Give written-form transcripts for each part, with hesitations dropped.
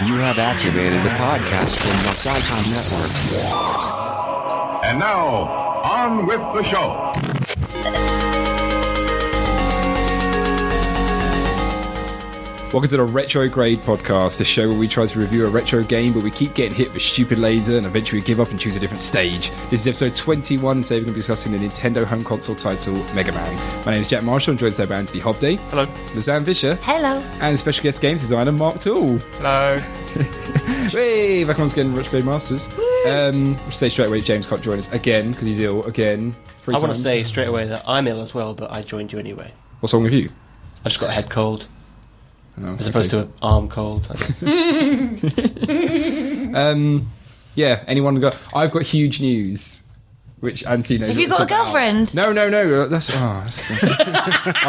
You have activated the podcast from the Psycon Network. And now, on with the show. Welcome to the Retrograde podcast, the show where we try to review a retro game, but we keep getting hit with a stupid laser and eventually give up and choose a different stage. This is episode 21, today we're going to be discussing the Nintendo home console title, Mega Man. My name is Jack Marshall, I'm joined today by Anthony Hobday. Hello. Lizanne Fisher. Hello. And special guest games designer, Mark Toole. Hello. Hey, back once again, Retrograde Masters. We'll say straight away James can't join us again, because he's ill again. I want to say straight away that I'm ill as well, but I joined you anyway. What's wrong with you? I just got a head cold. Oh, as opposed to an arm cold, I guess. Yeah, anyone got... I've got huge news, which Anthony knows. Have you got a girlfriend? No. That's I'll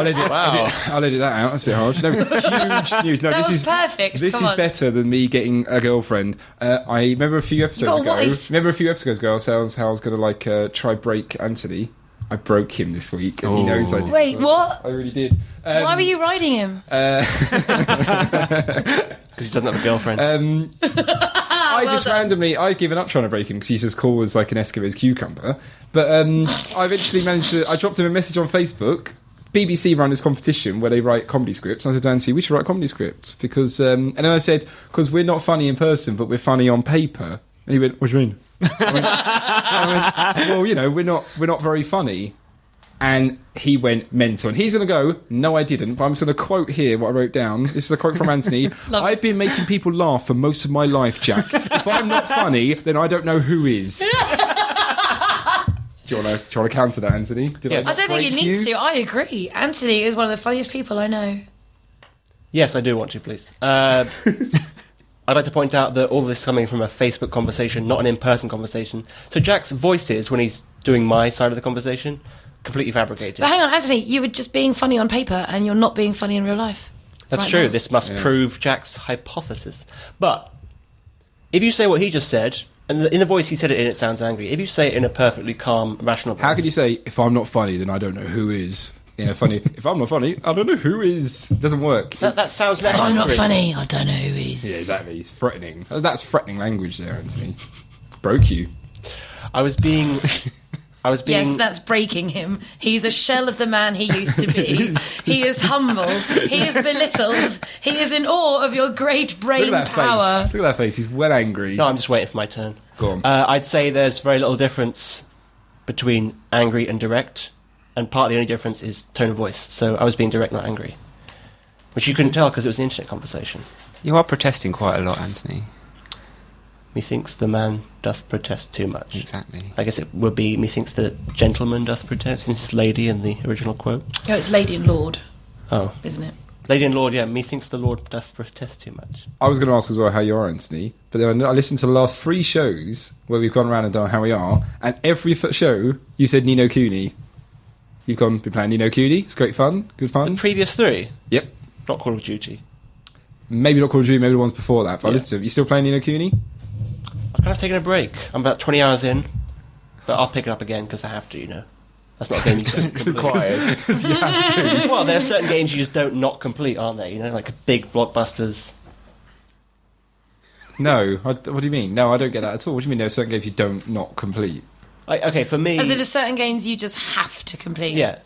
edit that out. That's a bit harsh. No, huge news. No, That was perfect. This Come is on. better than me getting a girlfriend. I remember a few episodes ago. I was going to try break Anthony. I broke him this week, and he knows I did. Wait, what? I really did. Why were you riding him? Because he doesn't have a girlfriend. I've given up trying to break him because he's as cool as like an Eskimo's cucumber. But I eventually managed to. I dropped him a message on Facebook. BBC run this competition where they write comedy scripts. And I said to Nancy, we should write comedy scripts because. And then I said, because we're not funny in person, but we're funny on paper. And he went, what do you mean? I went, well, you know, we're not very funny. And he went mental. And he's going to go, no, I didn't. But I'm just going to quote here what I wrote down. This is a quote from Anthony. I've been making people laugh for most of my life, Jack. If I'm not funny, then I don't know who is. Do you want to counter that, Anthony? Yes. I don't think he needs to. I agree. Anthony is one of the funniest people I know. Yes, I do want to, please. I'd like to point out that all this is coming from a Facebook conversation, not an in-person conversation. So Jack's voices, when he's doing my side of the conversation, completely fabricated. But hang on, Anthony, you were just being funny on paper and you're not being funny in real life. That's right true. now. This must prove Jack's hypothesis. But if you say what he just said, and in the voice he said it in, it sounds angry. If you say it in a perfectly calm, rational voice... How could you say, if I'm not funny, then I don't know who is? You know, funny. If I'm not funny, I don't know who is. It doesn't work. That sounds less I'm not angry. funny, I don't know who is. Yeah, exactly. It's threatening. That's threatening language there, Anthony. Broke you. I was being... Yes, that's breaking him. He's a shell of the man he used to be. He is humbled. He is belittled. He is in awe of your great brain Look at that power. face. Look at that face. He's well angry. No, I'm just waiting for my turn. Go on. I'd say there's very little difference between angry and direct, and part of the only difference is tone of voice. So I was being direct, not angry. Which you couldn't tell because it was an internet conversation. You are protesting quite a lot, Anthony. Methinks the man doth protest too much. Exactly. I guess it would be methinks the gentleman doth protest, since it's lady in the original quote. No, it's Lady and Lord, Oh. isn't it? Lady and Lord, yeah, methinks the Lord doth protest too much. I was going to ask as well how you are, Anthony, but then I listened to the last 3 shows where we've gone around and done how we are, and every show you said Ni no Kuni. You've been playing Ni no Kuni. It's great fun, good The fun. previous 3, Yep. not Call of Duty. Maybe not Call of Duty, maybe the ones before that, but I Yeah. listened to it. You still playing Ni no Kuni? I've kind of taken a break. I'm about 20 hours in, but I'll pick it up again because I have to, you know. That's not a game you can complete. Well, there are certain games you just don't not complete, aren't there? You know, like big blockbusters. No. What do you mean? No, I don't get that at all. What do you mean there are certain games you don't not complete? Like, okay, for me... As in, there's certain games you just have to complete. Yeah.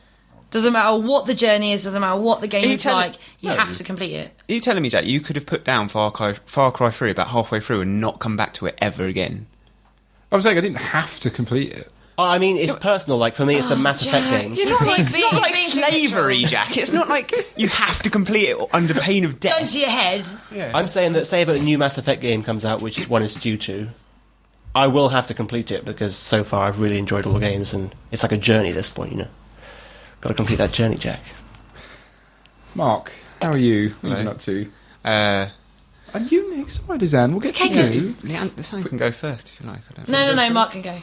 Doesn't matter what the journey is, doesn't matter what the game Are you is telling- like, you have to complete it. Are you telling me, Jack, you could have put down Far Cry 3 about halfway through and not come back to it ever again? I'm saying I didn't have to complete it. Oh, I mean, it's personal. Like, for me, it's the Mass Effect Jack, games. you're It's not He's like being slavery, control. Jack. It's not like you have to complete it under pain of Gun death. to your head. I'm saying that, say if a new Mass Effect game comes out, which one is due to, I will have to complete it because so far I've really enjoyed all the games and it's like a journey at this point, you know. Got to complete that journey, Jack. Mark, how are you? What have you Hello. been up to? And you next. Why does Anne? We'll get Okay, to good. you. Leanne, Sam can go first if you like. I don't No, Mark can go.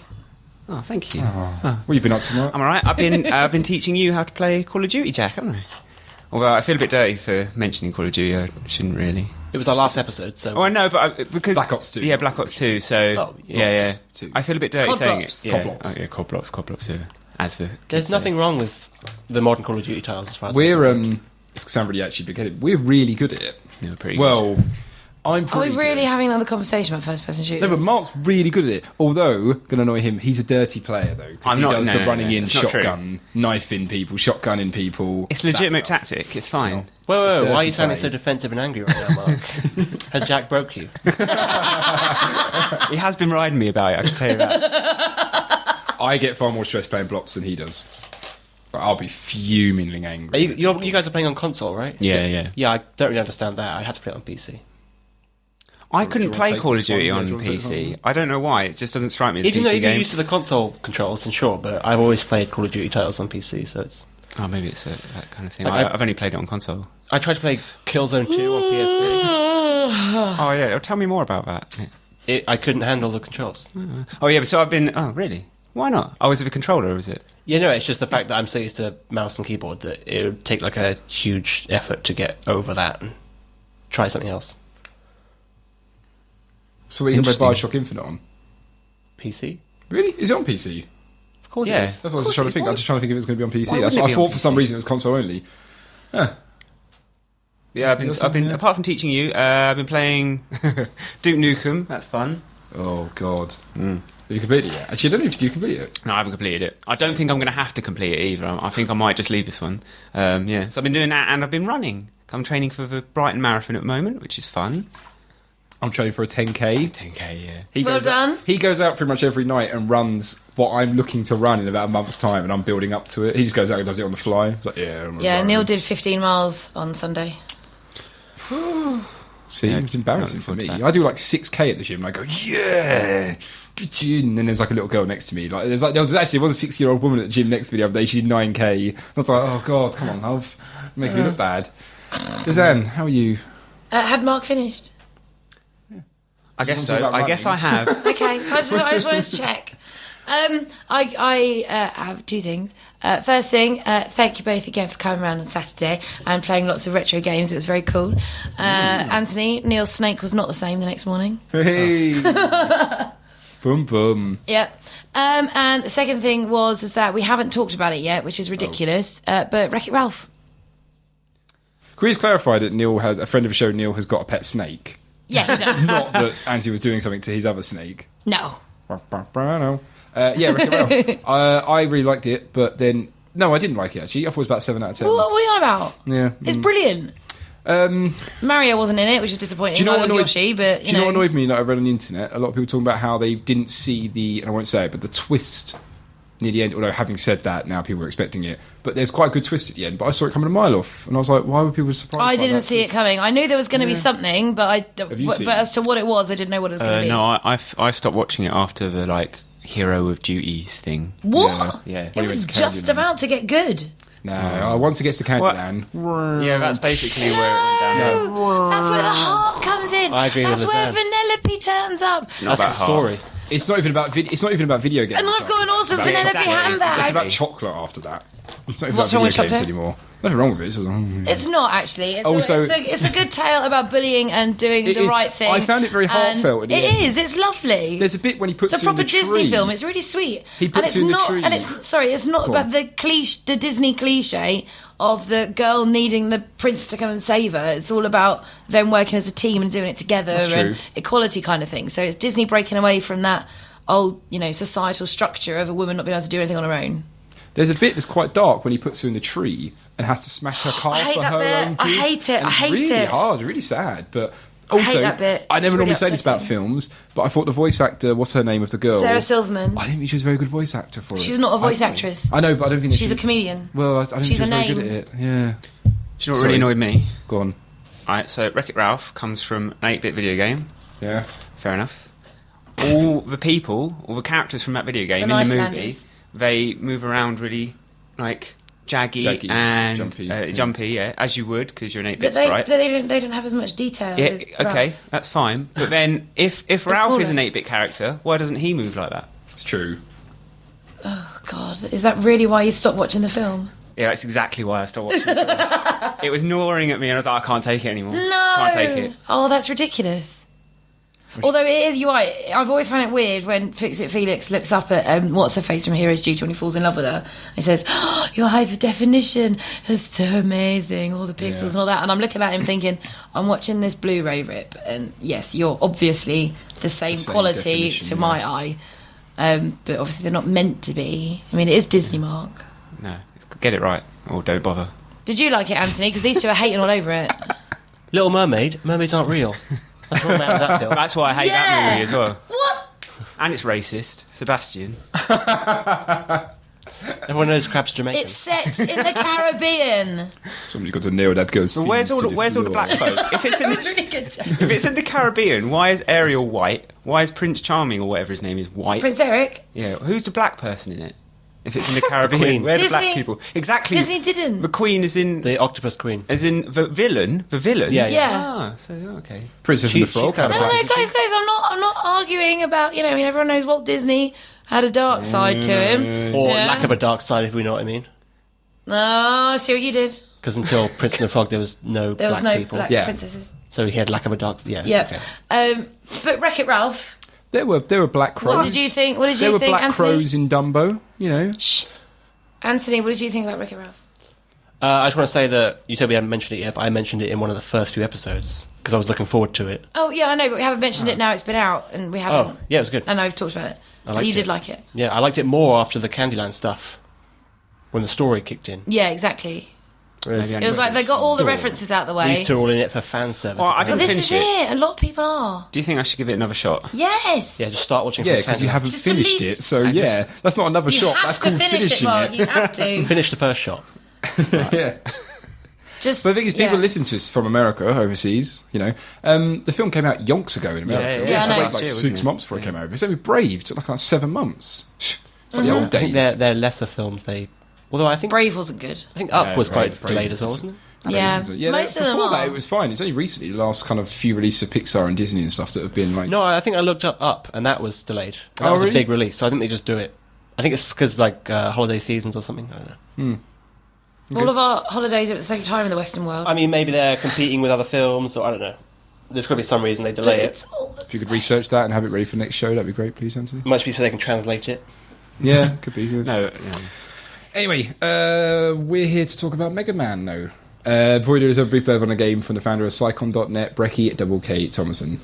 Oh, thank you. What have you been up to, Mark? I'm alright. I've been teaching you how to play Call of Duty, Jack, haven't I? Although I feel a bit dirty for mentioning Call of Duty. I shouldn't really. It was our last episode, so... Oh, I know, but because Black Ops 2. Yeah, Black Ops 2. So Oh, yeah. Ops 2. I feel a bit dirty COD saying Blops. it. Yeah. COD Blops. Oh, yeah, COD Blops. So as for There's kids nothing say. wrong with the modern Call of Duty titles as far as We're I'm concerned. it's somebody actually big-headed. We're really good at it. Yeah, pretty good. Well, I'm Are we pretty really good. having another conversation about first-person shooters? No, but Mark's really good at it. Although, going to annoy him, he's a dirty player, though. Because he does the running in, it's not true. shotgun, knifing people, shotgunning people. It's legitimate that stuff. tactic. It's fine. Whoa, It's why are dirty you sounding play. so defensive and angry right now, Mark? Has Jack broke you? He has been riding me about it, I can tell you that. I get far more stress playing blocks than he does. But I'll be fumingly angry. You guys are playing on console, right? Yeah. Yeah, I don't really understand that. I had to play it on PC. I Do couldn't you wanna play take Call of this one? Duty Yeah, on do you wanna take this PC. one? I don't know why. It just doesn't strike me as a Even though PC you're game. used to the console controls, then sure, but I've always played Call of Duty titles on PC, so it's... Oh, maybe it's that kind of thing. I- I've only played it on console. I tried to play Killzone 2 on PS3. Oh, yeah. Tell me more about that. I couldn't handle the controls. Oh, yeah, but so I've been... Oh, really? Why not? Oh, is it a controller, or is it? Yeah, no, it's just the fact that I'm so used to mouse and keyboard that it would take like a huge effort to get over that and try something else. So we can play Interesting. Bioshock Infinite on? PC? Really? Is it on PC? Of course Yeah. it is. That's what I was just trying to think. I was just trying to think if it was going to be on PC. Why That's wouldn't what it I be on thought for some PC? reason it was console only. Yeah, I've been apart from teaching you, I've been playing Duke Nukem. That's fun. Oh, God. Have you completed it yet? Actually, I don't know if you completed it. No, I haven't completed it. I don't think I'm going to have to complete it either. I think I might just leave this one. Yeah, so I've been doing that, and I've been running. I'm training for the Brighton Marathon at the moment, which is fun. I'm training for a 10K. 10K, yeah. He Well goes done. He goes out pretty much every night and runs what I'm looking to run in about a month's time, and I'm building up to it. He just goes out and does it on the fly. It's like, yeah, I'm Yeah, running. Neil did 15 miles on Sunday. See, Yeah, it's embarrassing for looking me. forward to that. I do like 6K at the gym, and I go, yeah, get you. And then there's like a little girl next to me. There was a 6-year-old woman at the gym next to me the other day. She did 9K. I was like, oh god, come on, love, make me look bad. Dazan, how are you? Had Mark finished? I guess talk so. about I guess running. I have. Okay, I just wanted to check. I have two things. First thing, thank you both again for coming around on Saturday and playing lots of retro games. It was very cool. Anthony, Neil's snake was not the same the next morning. Hey, boom boom. Yep. And the second thing was that we haven't talked about it yet, which is ridiculous. But Wreck-It Ralph. Can we just clarify that Neil has a friend of the show? Neil has got a pet snake. Yeah, he does. Not that Andy was doing something to his other snake. No. Yeah, Wreck-It Ralph. I really liked it, but then no, I didn't like it actually. I thought it was about 7 out of 10. What were you on about? Yeah, It's brilliant. Mario wasn't in it, which is disappointing. Do you know what Neither was annoyed- Yoshi, but Do you know what annoyed me that I read on the internet? A lot of people talking about how they didn't see the, and I won't say it, but the twist near the end. Although having said that, now people were expecting it. But there's quite a good twist at the end. But I saw it coming a mile off, and I was like, why were people surprised? I by didn't that see it twist? coming. I knew there was going to be something, but Have you seen but it? as to what it was, I didn't know what it was going to be. No, I stopped watching it after the hero of duties thing. What? Yeah. It When he was went to just Candyland. about to get good. No, once it gets to Candyland, Yeah, that's basically where it went down. That's where the heart comes in. I agree That's with where Lisanne. Vanellope turns up. Not That's about the heart. story. it's not even about it's not even about video games. And I've got an awesome It's about Vanellope chocolate. handbag. It's about chocolate after that. It's not even What's about wrong with video games chocolate? anymore. Nothing wrong with it. It's just, It's not actually. It's, Also- it's a good tale about bullying and doing It the is- right thing. I found it very And heartfelt at the It end. is. It's lovely. There's a bit when he puts It's a you in proper the Disney tree. film. It's really sweet. He puts and it's you in the not, tree. And it's not Go about on. the Disney cliche of the girl needing the prince to come and save her. It's all about them working as a team and doing it together That's and true. equality kind of thing. So it's Disney breaking away from that old, societal structure of a woman not being able to do anything on her own. There's a bit that's quite dark when he puts her in the tree and has to smash her car I hate for that her bit. own I kids. hate it. And I it's hate really it. hard, really sad. But I hate also, that bit. I It's never really normally say this about upsetting. films, but I thought the voice actor, what's her name of the girl? Sarah Silverman. I didn't think she was a very good voice actor for it. She's not a voice I- actress. I know, but I don't think She's she, a comedian. Well, I don't think She's she was a very good at name. it. Yeah. Do you know what Sorry. really annoyed me? Go on. Alright, so Wreck-It Ralph comes from an 8-bit video game. Yeah. Fair enough. All the characters from that video game The in the movie, Icelanders. they move around really, jaggy and jumpy, yeah, as you would, because you're an 8-bit But they, sprite. but they don't have as much detail. Yeah, as okay, Ralph. that's fine. But then, if Ralph smaller. is an 8-bit character, why doesn't he move like that? It's true. Oh God, is that really why you stopped watching the film? Yeah, that's exactly why I stopped watching it. It was gnawing at me, and I was like, I can't take it anymore. No. Can't take it. Oh, that's ridiculous. Although it is, you're right. I've always found it weird when Fix-It Felix looks up at what's her face from Heroes Duty when he falls in love with her. And he says, oh, your high definition is so amazing, all the pixels and all that. And I'm looking at him thinking, I'm watching this Blu-ray rip, and yes, you're obviously the same quality to my eye. But obviously they're not meant to be. I mean, it is Disney, Mark. No, get it right, or don't bother. Did you like it, Anthony? Because these two are hating all over it. Little Mermaid. Mermaids aren't real. That's what I'm out of that film. That's why I hate that movie as well. What? And it's racist. Sebastian. Everyone knows crab's Jamaican. It's set in the Caribbean. Somebody's got to nail that girl's But where's all the black folk? If it's in That was really good. if it's in the Caribbean, why is Ariel white? Why is Prince Charming or whatever his name is white? Prince Eric. Yeah, who's the black person in it? If it's in the Caribbean, Queen. where are the Disney- black people? Exactly. Disney didn't. The Queen is in, The Octopus Queen. as in the villain. The villain. Yeah, Yeah. Ah, so okay. Princess and the Frog. she's kind of No, black. guys, I'm not arguing about, I mean, everyone knows Walt Disney had a dark side to him. Or Yeah. lack of a dark side, if we know what I mean. No, I see what you did. Because until Prince and the Frog, there was no There was black no people. black Yeah. princesses. So he had lack of a dark... Yeah. Yeah. Okay. But Wreck-It Ralph, There were black crows. what did you think? What did There you were think, black Anthony? crows in Dumbo. Shh. Anthony, what did you think about Wreck-It Ralph? I just want to say that you said we hadn't mentioned it yet, but I mentioned it in one of the first few episodes because I was looking forward to it. Oh, yeah, I know, but we haven't mentioned it now. It's been out, and we haven't. Oh, yeah, it was good. I know, we've talked about it. So liked you did it. like it. Yeah, I liked it more after the Candyland stuff when the story kicked in. Yeah, exactly. Whereas Maybe It was like they got all the references out the way. these two are all in it for fan service. Well, I But didn't this finish is it. it. A lot of people are. Do you think I should give it another shot? Yes. Yeah, just start watching. Yeah, from because you Candyland. haven't Just finished delete- it. So yeah, that's not another You shot. have That's to called finish it, finishing Mark. it. You have to. Finish the first shot. Yeah. Just. But the thing is, people yeah. listen to us from America, overseas. The film came out yonks ago in America. Yeah, We yeah, had to I know. wait like Last year, 6 wasn't it? months before it came over. It's only Brave took like 7 months. It's like the Mm-hmm. old I think days. they're lesser films. Although I think Brave wasn't good. Up was quite Brave delayed was as well, just- wasn't it? Yeah, Yeah, most of them before are. that it was fine. It's only recently, the last kind of few releases of Pixar and Disney and stuff that have been like. No, I think I looked up, and that was delayed. That Oh, was really? a big release, so I think they just do it. I think it's because holiday seasons or something. I don't know. All of our holidays are at the same time in the Western world. I mean, maybe they're competing with other films, or I don't know. There's got to be some reason they But delay it's it. all the If you could research that and have it ready for next show, that'd be great, please, Anthony. Must be so they can translate it. Yeah, could be. Yeah. No. Anyway, we're here to talk about Mega Man now. Before we do this, a brief blurb on a game from the founder of Psychon.net, Brecky Double K Thomason.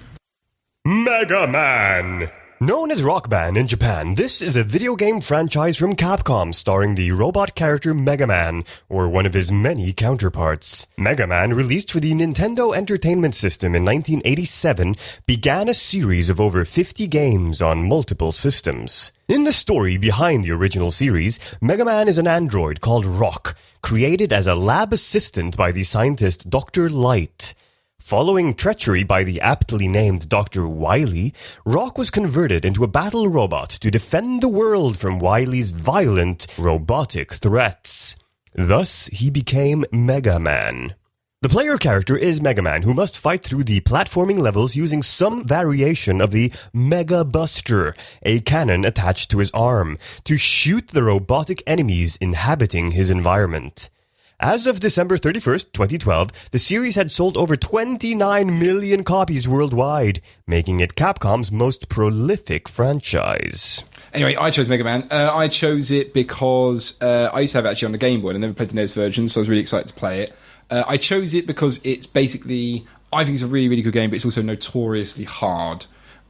Mega Man! Known as Rock Band in Japan, this is a video game franchise from Capcom starring the robot character Mega Man, or one of his many counterparts. Mega Man, released for the Nintendo Entertainment System in 1987, began a series of over 50 games on multiple systems. In the story behind the original series, Mega Man is an android called Rock, created as a lab assistant by the scientist Dr. Light. Following treachery by the aptly named Dr. Wily, Rock was converted into a battle robot to defend the world from Wily's violent, robotic threats. Thus, he became Mega Man. The player character is Mega Man, who must fight through the platforming levels using some variation of the Mega Buster, a cannon attached to his arm, to shoot the robotic enemies inhabiting his environment. As of December 31st, 2012, the series had sold over 29 million copies worldwide, making it Capcom's most prolific franchise. Anyway, I chose Mega Man. I chose it because I used to have it actually on the Game Boy and I never played the NES version, so I was really excited to play it. I chose it because it's basically, I think it's a really, really good game, but it's also notoriously hard.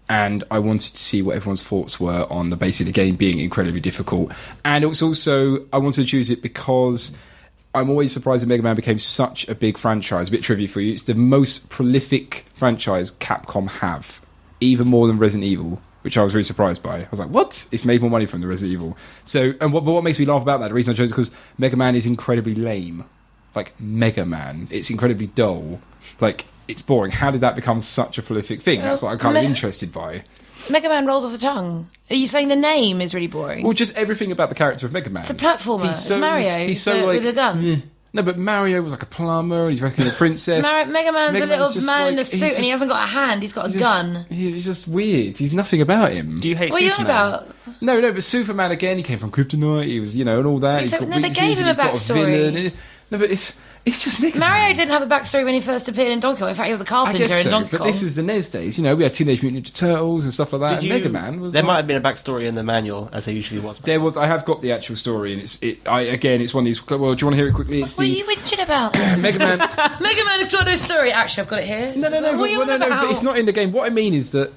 And I wanted to see what everyone's thoughts were on the base of the game being incredibly difficult. And it was also, I wanted to choose it because I'm always surprised that Mega Man became such a big franchise. A bit trivia for you. It's the most prolific franchise Capcom have. Even more than Resident Evil, which I was really surprised by. I was like, what? It's made more money from the Resident Evil. So, but what makes me laugh about that, the reason I chose it, because Mega Man is incredibly lame. Like, Mega Man. It's incredibly dull. Like, it's boring. How did that become such a prolific thing? That's what I'm kind of interested by. Mega Man rolls off the tongue. Are you saying the name is really boring? Well, just everything about the character of Mega Man. It's a platformer. It's Mario. He's so with a gun. No, but Mario was like a plumber. He's rescuing a princess. Mega Man's Mega a little Man's just man in like- a he's suit, and he just- hasn't got a hand. He's got a gun. He's just weird. He's nothing about him. Do you hate What are you on Superman? about? No, but Superman again. He came from Kryptonite. He was, and all that. Yeah, He's so- got no, they weaknesses gave him and a he's got backstory. villain. No, but It's just Mega Man. Mario didn't have a backstory when he first appeared in Donkey Kong. In fact, he was a I carpenter guess in so, Donkey but Kong. this is the NES days. You know, we had Teenage Mutant Ninja Turtles and stuff like that. And Mega Man was. There like, might have been a backstory in the manual, as there usually was. There was. I have got the actual story, and it's one of these. Well, do you want to hear it quickly? It's What are you whinging about then? Mega Man. Mega Man got no story. Actually, I've got it here. No. What are you on about? But it's not in the game. What I mean is that.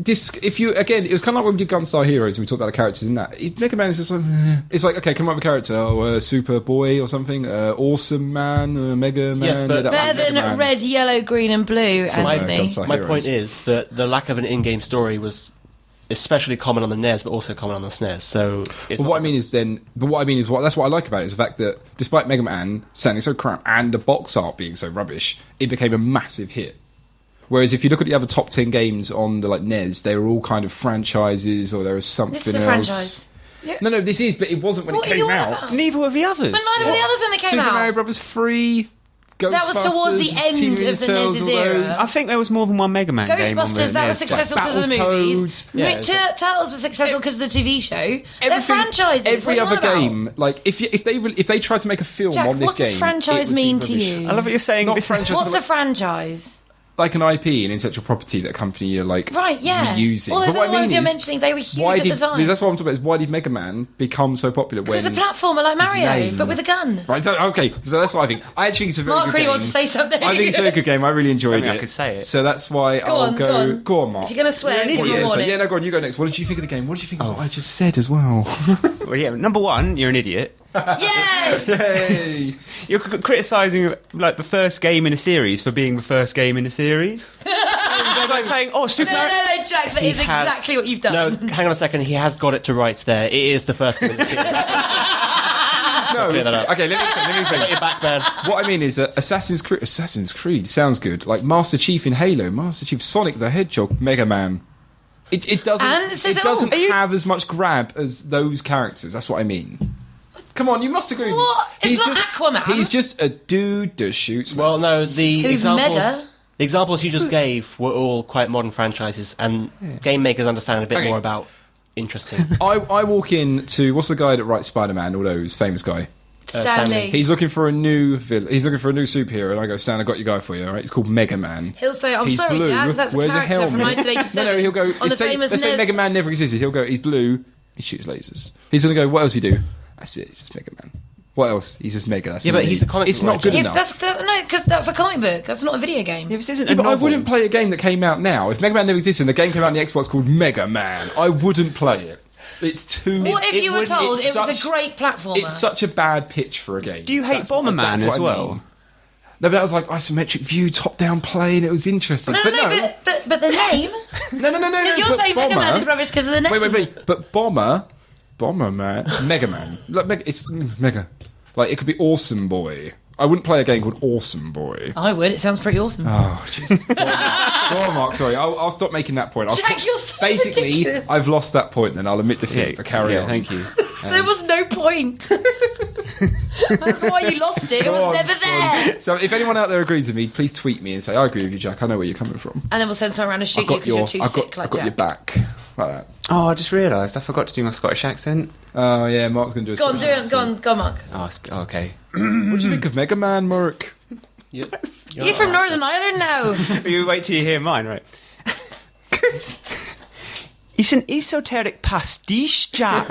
If you again, it was kind of like when we did Gunstar Heroes and we talked about the characters in that. Mega Man is just like, it's like, okay, come up with a character, Super Boy or something, Awesome Man, Mega Man. Yes, but Better than Mega Man. red, yellow, green, and blue, Anthony. Gunstar My Heroes. point is that the lack of an in-game story was especially common on the NES, but also common on the SNES. So, it's But what I mean is that's what I like about it is the fact that despite Mega Man sounding so crap and the box art being so rubbish, it became a massive hit. Whereas if you look at the other top 10 games on the NES, they were all kind of franchises or there was something This is a else. franchise. No, this is, but it wasn't when What it are you came on out. about? Neither were the others. But neither were the others when they came Super out. Mario Brothers 3, Ghostbusters, That was towards the end Teenage of the Turtles, NES's all era. those. I think there was more than one Mega Man game on the Ghostbusters, that was NES. successful because of the movies. Battletoads. Yeah, Turtles was successful because of the TV show. They're Everything- franchises. Every What are you other on about? game, like if they tried to make a film Jack, on this what game, does franchise it would be mean to rubbish. you? I love what you're saying. Not This- franchise, What's but a franchise? like an IP, an intellectual property that a company are like Right, yeah. reusing. All those But what other I ones mean you're is, mentioning, they were huge why at did the time. that's what I'm talking about? Is why did Mega Man become so popular? Because When it's a platformer like Mario, name- but with a gun. Right, so, okay, so that's what I think. I actually think it's a very Mark good really game. wants to say something. I think it's a very good game. I really enjoyed Don't think it. I could say it. So that's why I'll on, go. go on. Go on, Mark. If you're going to swear, give Well, them a yeah, so, warning. yeah, no, go on. You go next. What did you think of the game? What did you think of what I just said as well? Well, yeah, number one, you're an idiot. Yay! Hey, You're criticising like the first game in a series for being the first game in a series. It's like saying, "Oh, Super No, Mario." no, Jack, that He is has- exactly what you've done. No, hang on a second. He has got it to rights there. It is the first game in the series. no. Clear that up. Okay, let me explain. Got your back, man. What I mean is that Assassin's Creed sounds good. Like Master Chief in Halo, Master Chief, Sonic the Hedgehog, Mega Man. It doesn't. And it says It it all. doesn't Are you- have as much grab as those characters. That's what I mean. Come on, you must agree. with me. What? It's He's not just, Aquaman. He's just a dude that shoots. Well, no, lasers. the Who's examples. Mega? The examples you just gave were all quite modern franchises, and game makers understand a bit Okay. more about interesting. I walk in to what's the guy that writes Spider-Man? All those famous guy. Stanley. He's looking for a new villain. He's looking for a new superhero, and I go, Stan, I got your guy for you. All right, it's called Mega Man. He'll say, I'm He's sorry, blue, Jack, that's a wears character from helmet. 1987. No, he'll go. On the Let's say famous Mega NES. Man never existed. He'll go. He's blue. He shoots lasers. He's gonna go. What else he do? That's it. He's just Mega Man. What else? He's just Mega. That's Yeah, all but he he's needs. a comic It's book not writer. good enough. No, because that's a comic book. That's not a video game. Yeah, this isn't Yeah, a but I novel. wouldn't play a game that came out now. If Mega Man never existed and the game came out on the Xbox called Mega Man, I wouldn't play it. It's too. What if it you were wouldn't- told it's it was a such- great platformer? It's such a bad pitch for a game. Do you hate That's what- Bomberman that's what as I well? mean. No, but that was like isometric view, top-down play, and it was interesting. no, but but the name? no. Because you're but saying Mega Man Bomber- is rubbish because of the name. Wait. But Bomber Man, Mega Man. Like, it's Mega. Like, it could be Awesome Boy. I wouldn't play a game called Awesome Boy. I would. It sounds pretty awesome. Oh, jeez. Go on, Mark. Sorry, I'll stop making that point. Jack, you're so Basically, ridiculous. I've lost that point. Then I'll admit defeat. But carry on. Thank you. There was no point. That's why you lost it. It was Go on, never go on. there. So, if anyone out there agrees with me, please tweet me and say I agree with you, Jack. I know where you're coming from. And then we'll send someone around and shoot you because you're too thick like I've got Jack. your back like that. Oh, I just realised I forgot to do my Scottish accent. Oh yeah, Mark's gonna do a Go on, Scottish do it. Go accent. on, go on, Mark. Oh, okay. What do you think of Mega Man, Mark? You're from Northern Ireland now. You wait till you hear mine, right? It's an esoteric pastiche, Jack.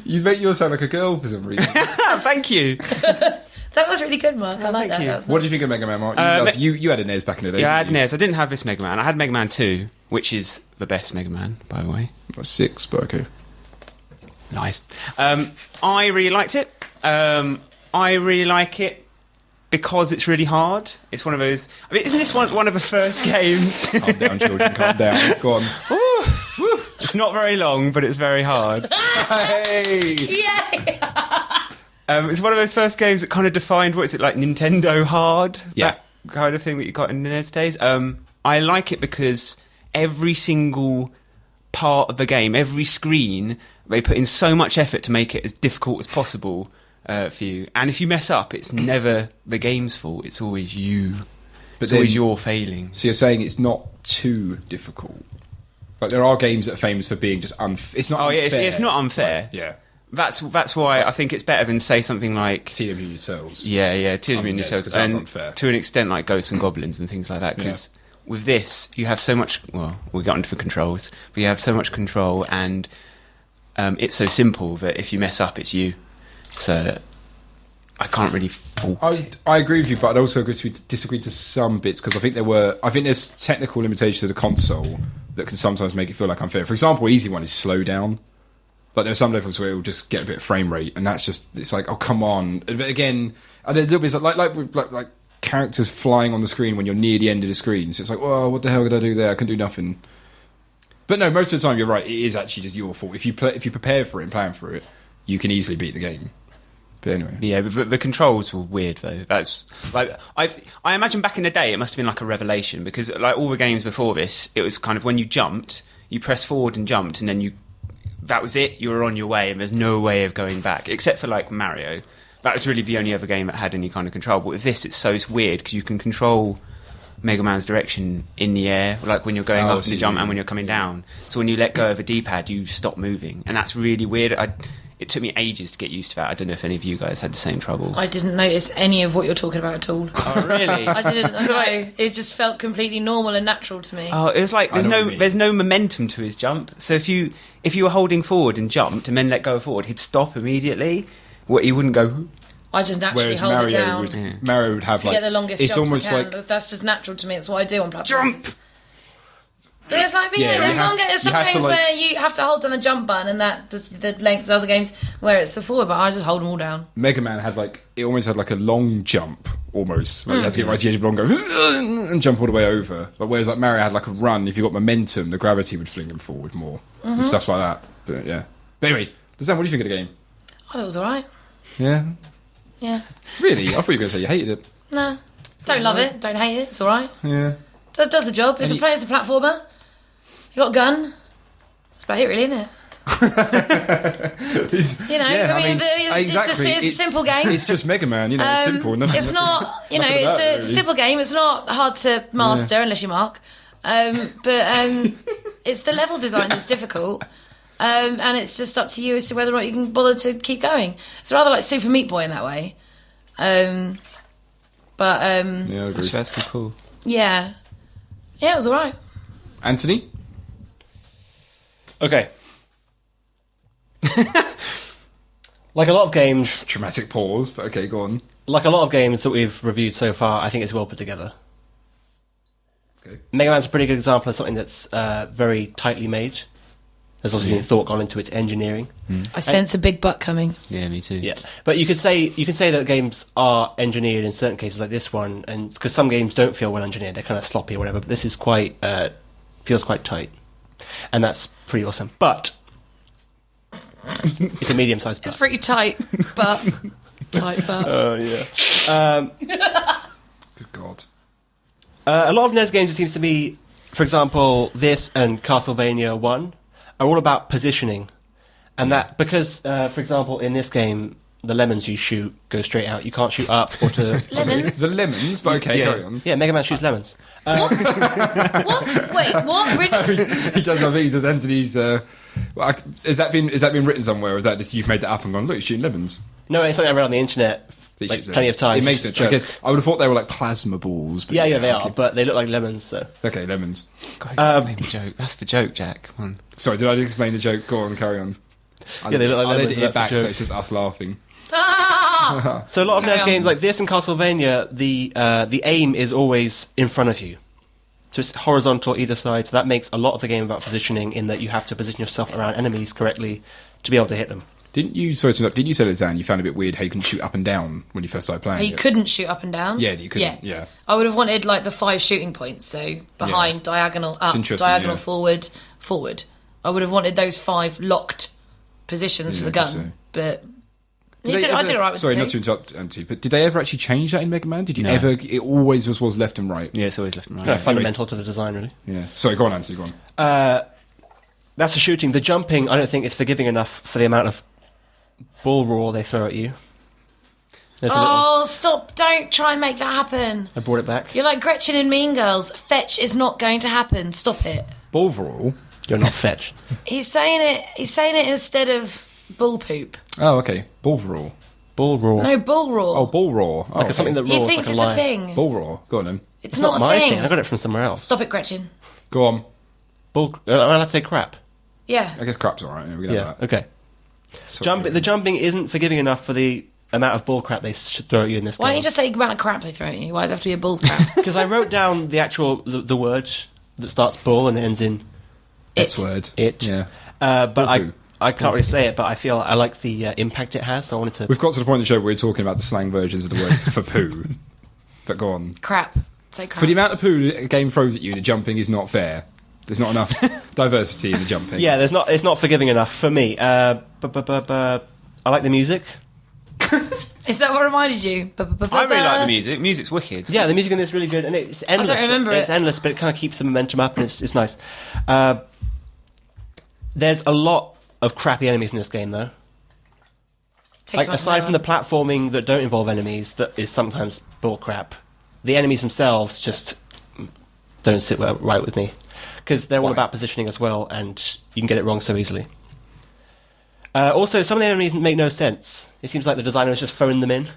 You make yours sound like a girl for some reason. Thank you. That was really good, Mark. I like that. you. That was What do you think of Mega Man, Mark? You had a NES back in the day. Yeah, I had didn't you? NES. I didn't have this Mega Man. I had Mega Man 2, which is the best Mega Man, by the way. I was 6, but okay. Nice. I really liked it. I really like it because it's really hard. It's one of those... I mean, isn't this one of the first games? Calm down, children. Calm down. Go on. It's not very long, but it's very hard. Hey! Yay! It's one of those first games that kind of defined, what is it, like Nintendo hard? Yeah. That kind of thing that you got in the NES days. I like it because every single part of the game, every screen, they put in so much effort to make it as difficult as possible for you. And if you mess up, it's never the game's fault. It's always you. It's then- always your failing. So you're saying it's not too difficult? Like, there are games that are famous for being just it's not Oh, unfair. yeah, it's not unfair. Like, yeah. That's why I think it's better than say something like TW Turtles. yeah, Tears of Mutant yes, Turtles, 'cause that's and unfair. to an extent like Ghosts and Goblins and things like that. Because with this, you have so much. Well, we got into the controls, but you have so much control, and it's so simple that if you mess up, it's you. So I can't really fault it. I agree with you, but I'd also disagree to some bits because I think there's technical limitations to the console that can sometimes make it feel like unfair. For example, easy one is slow down. Like there's some levels where it will just get a bit of frame rate, and that's just it's like, oh come on. But again, and there's little bits like characters flying on the screen when you're near the end of the screen. So it's like, well, what the hell did I do there? I couldn't do nothing. But no, most of the time you're right. It is actually just your fault. If you prepare for it and plan for it, you can easily beat the game. But anyway, Yeah, but the controls were weird though. That's like I imagine back in the day it must have been like a revelation because like all the games before this, it was kind of when you jumped, you press forward and jumped, and then that was it. You were on your way, and there's no way of going back, except for like Mario. That was really the only other game that had any kind of control. But with this, it's so weird because you can control Mega Man's direction in the air, like when you're going up in the jump and when you're coming down. So when you let go of a D-pad, you stop moving, and that's really weird. It took me ages to get used to that. I don't know if any of you guys had the same trouble. I didn't notice any of what you're talking about at all. Oh, really? I didn't know. It just felt completely normal and natural to me. Oh, it was like there's no momentum to his jump. So if you were holding forward and jumped and then let go forward, he'd stop immediately. He wouldn't go. I just naturally whereas hold Mario it down Mario would have to like get the longest it's jumps almost I can. like That's just natural to me. It's what I do on platforms. Jump! But it's like, Yeah, there's you some have to, games like- where you have to hold down the jump button, and that just the length of other games where it's the forward button. I just hold them all down. Mega Man had it almost had like a long jump almost. Like you had to get right to the edge of the long, go and jump all the way over. But whereas like Mario had like a run, if you got momentum, the gravity would fling him forward more and stuff like that. But yeah. But anyway, Sam, what do you think of the game? I thought it was alright. Yeah. Yeah. Really? I thought you were going to say you hated it. No. Don't love it. Don't hate it. It's alright. Yeah. Does the job. It's a platformer. You got a gun. That's about it, really, isn't it? Exactly. It's a simple game. It's just Mega Man, it's simple. It's not, it's a simple game. It's not hard to master unless you mark. But it's the level design that's difficult. And it's just up to you as to whether or not you can bother to keep going. It's rather like Super Meat Boy in that way. Yeah, I agree. Actually, that's cool. Yeah, it was alright. Anthony? Okay. Like a lot of games, Dramatic pause, but okay, go on. like a lot of games that we've reviewed so far, I think it's well put together. Okay. Mega Man's a pretty good example of something that's very tightly made. There's also been thought gone into its engineering. I sense a big butt coming. Yeah, me too. Yeah, but you can say that games are engineered in certain cases, like this one, and because some games don't feel well engineered, they're kind of sloppy or whatever. But this is feels quite tight, and that's pretty awesome. But it's a medium-sized butt. It's pretty tight, but tight butt. Oh yeah. Good God. A lot of NES games, it seems to be, for example, this and Castlevania 1, are all about positioning. And that, because, for example, in this game, the lemons you shoot go straight out. You can't shoot up or to... Lemons? The lemons, but okay, carry on. Yeah, Mega Man shoots lemons. What? Wait, what? He does, I think he does Anthony's... has that been written somewhere, or is that just you've made that up and gone, look, he's shooting lemons? No, it's something I read on the internet like, plenty of times. It makes no It's a sense. joke. I would have thought they were like plasma balls. But Yeah, they okay. are, but they look like lemons, so... Okay, lemons. God, explain the joke. That's the joke, Jack. Come on. Sorry, did I explain the joke? Go on, carry on. Yeah, they look like I'll lemons, edit and it back that's the so joke. it's just us laughing. Ah! So a lot of Carry NES on. games like this and Castlevania, the aim is always in front of you. So it's horizontal either side, so that makes a lot of the game about positioning in that you have to position yourself around enemies correctly to be able to hit them. Didn't you say that, Zan, you found it a bit weird how you couldn't shoot up and down when you first started playing You it? couldn't shoot up and down. Yeah, you couldn't, yeah. I would have wanted like the 5 shooting points, so behind, diagonal, up, interesting, diagonal, yeah. forward. I would have wanted those 5 locked positions for the gun, so. but Did I they did ever- alright with Sorry, the not 2. to interrupt, Anthony, but did they ever actually change that in Mega Man? Did you No. ever... It always was left and right. Yeah, it's always left and right. Kind of fundamental to the design, really. Yeah. Sorry, go on, Anthony, go on. That's the shooting. The jumping, I don't think is forgiving enough for the amount of ball roar they throw at you. There's a little... Oh, stop. Don't try and make that happen. I brought it back. You're like Gretchen in Mean Girls. Fetch is not going to happen. Stop it. Overall, You're not Fetch. He's saying it instead of bull poop. Oh, okay. Bull roar. Bull roar. No, bull roar. Oh, bull roar. Oh, Like something that roars he like thinks a it's lion. a thing. Bull roar. Go on then. It's It's not a my thing. thing. I got it from somewhere else. Stop it, Gretchen. Go on. Bull. Am I allowed to say crap? Yeah. I guess crap's alright. Yeah, we can have Yeah. that. Okay. Sorry. The jumping isn't forgiving enough for the amount of bull crap they should throw at you in this Why don't game. you just say the amount of crap they throw at you? Why does it have to be a bull's crap? Because I wrote down the actual the word that starts bull and ends in S word. it. Yeah. But Or poo. I can't really say it, but I feel I like the impact it has, so I wanted to... We've got to the point in the show where we're talking about the slang versions of the word for poo. But go on. Crap. Say crap. For the amount of poo that a game throws at you, the jumping is not fair. There's not enough diversity in the jumping. Yeah, it's not forgiving enough for me. I like the music. Is that what reminded you? I really like the music. Music's wicked. Yeah, the music in this is really good, and it's endless. remember It's it. endless, but it kind of keeps the momentum up, and it's nice. There's a lot of crappy enemies in this game, though. Takes much Aside from the longer. platforming that don't involve enemies, that is sometimes bullcrap. The enemies themselves just don't sit right with me, because they're all Why? about positioning as well, and you can get it wrong so easily. Also, some of the enemies make no sense. It seems like the designer was just throwing them in,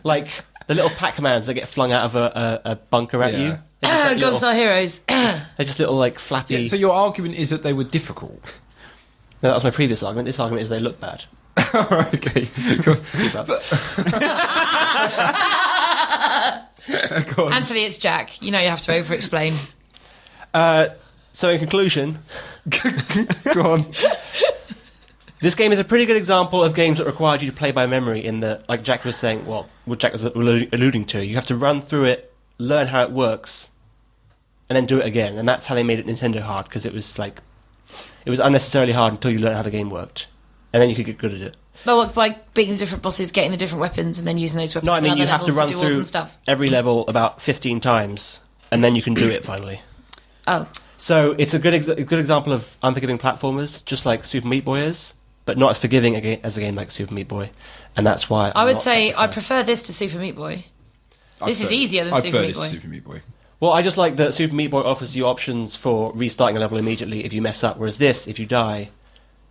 like the little Pac-Mans that get flung out of a bunker at Yeah. you. They're just, like, little, Gunstar Heroes. they're just little like flappy. Yeah, so your argument is that they were difficult. No, that was my previous argument. This argument is they look bad. Alright, okay. Go on. Anthony, it's Jack. You know you have to over-explain. So, in conclusion, Go on. this game is a pretty good example of games that required you to play by memory. In that, like Jack was saying, well, what Jack was alluding to, you have to run through it, learn how it works, and then do it again. And that's how they made it Nintendo hard, because it was unnecessarily hard until you learn how the game worked, and then you could get good at it. But what, by beating the different bosses, getting the different weapons, and then using those weapons No, I on mean other you have to levels run do through awesome stuff. every level about 15 times, and then you can do it finally. Oh. So it's a good example of unforgiving platformers, just like Super Meat Boy is, but not as forgiving as a game like Super Meat Boy, and that's why I I'm would not say such a I fan. prefer this to Super Meat Boy. This is prefer- easier than I Super prefer Meat this Boy. to Super Meat Boy. Well, I just like that Super Meat Boy offers you options for restarting a level immediately if you mess up, whereas this, if you die,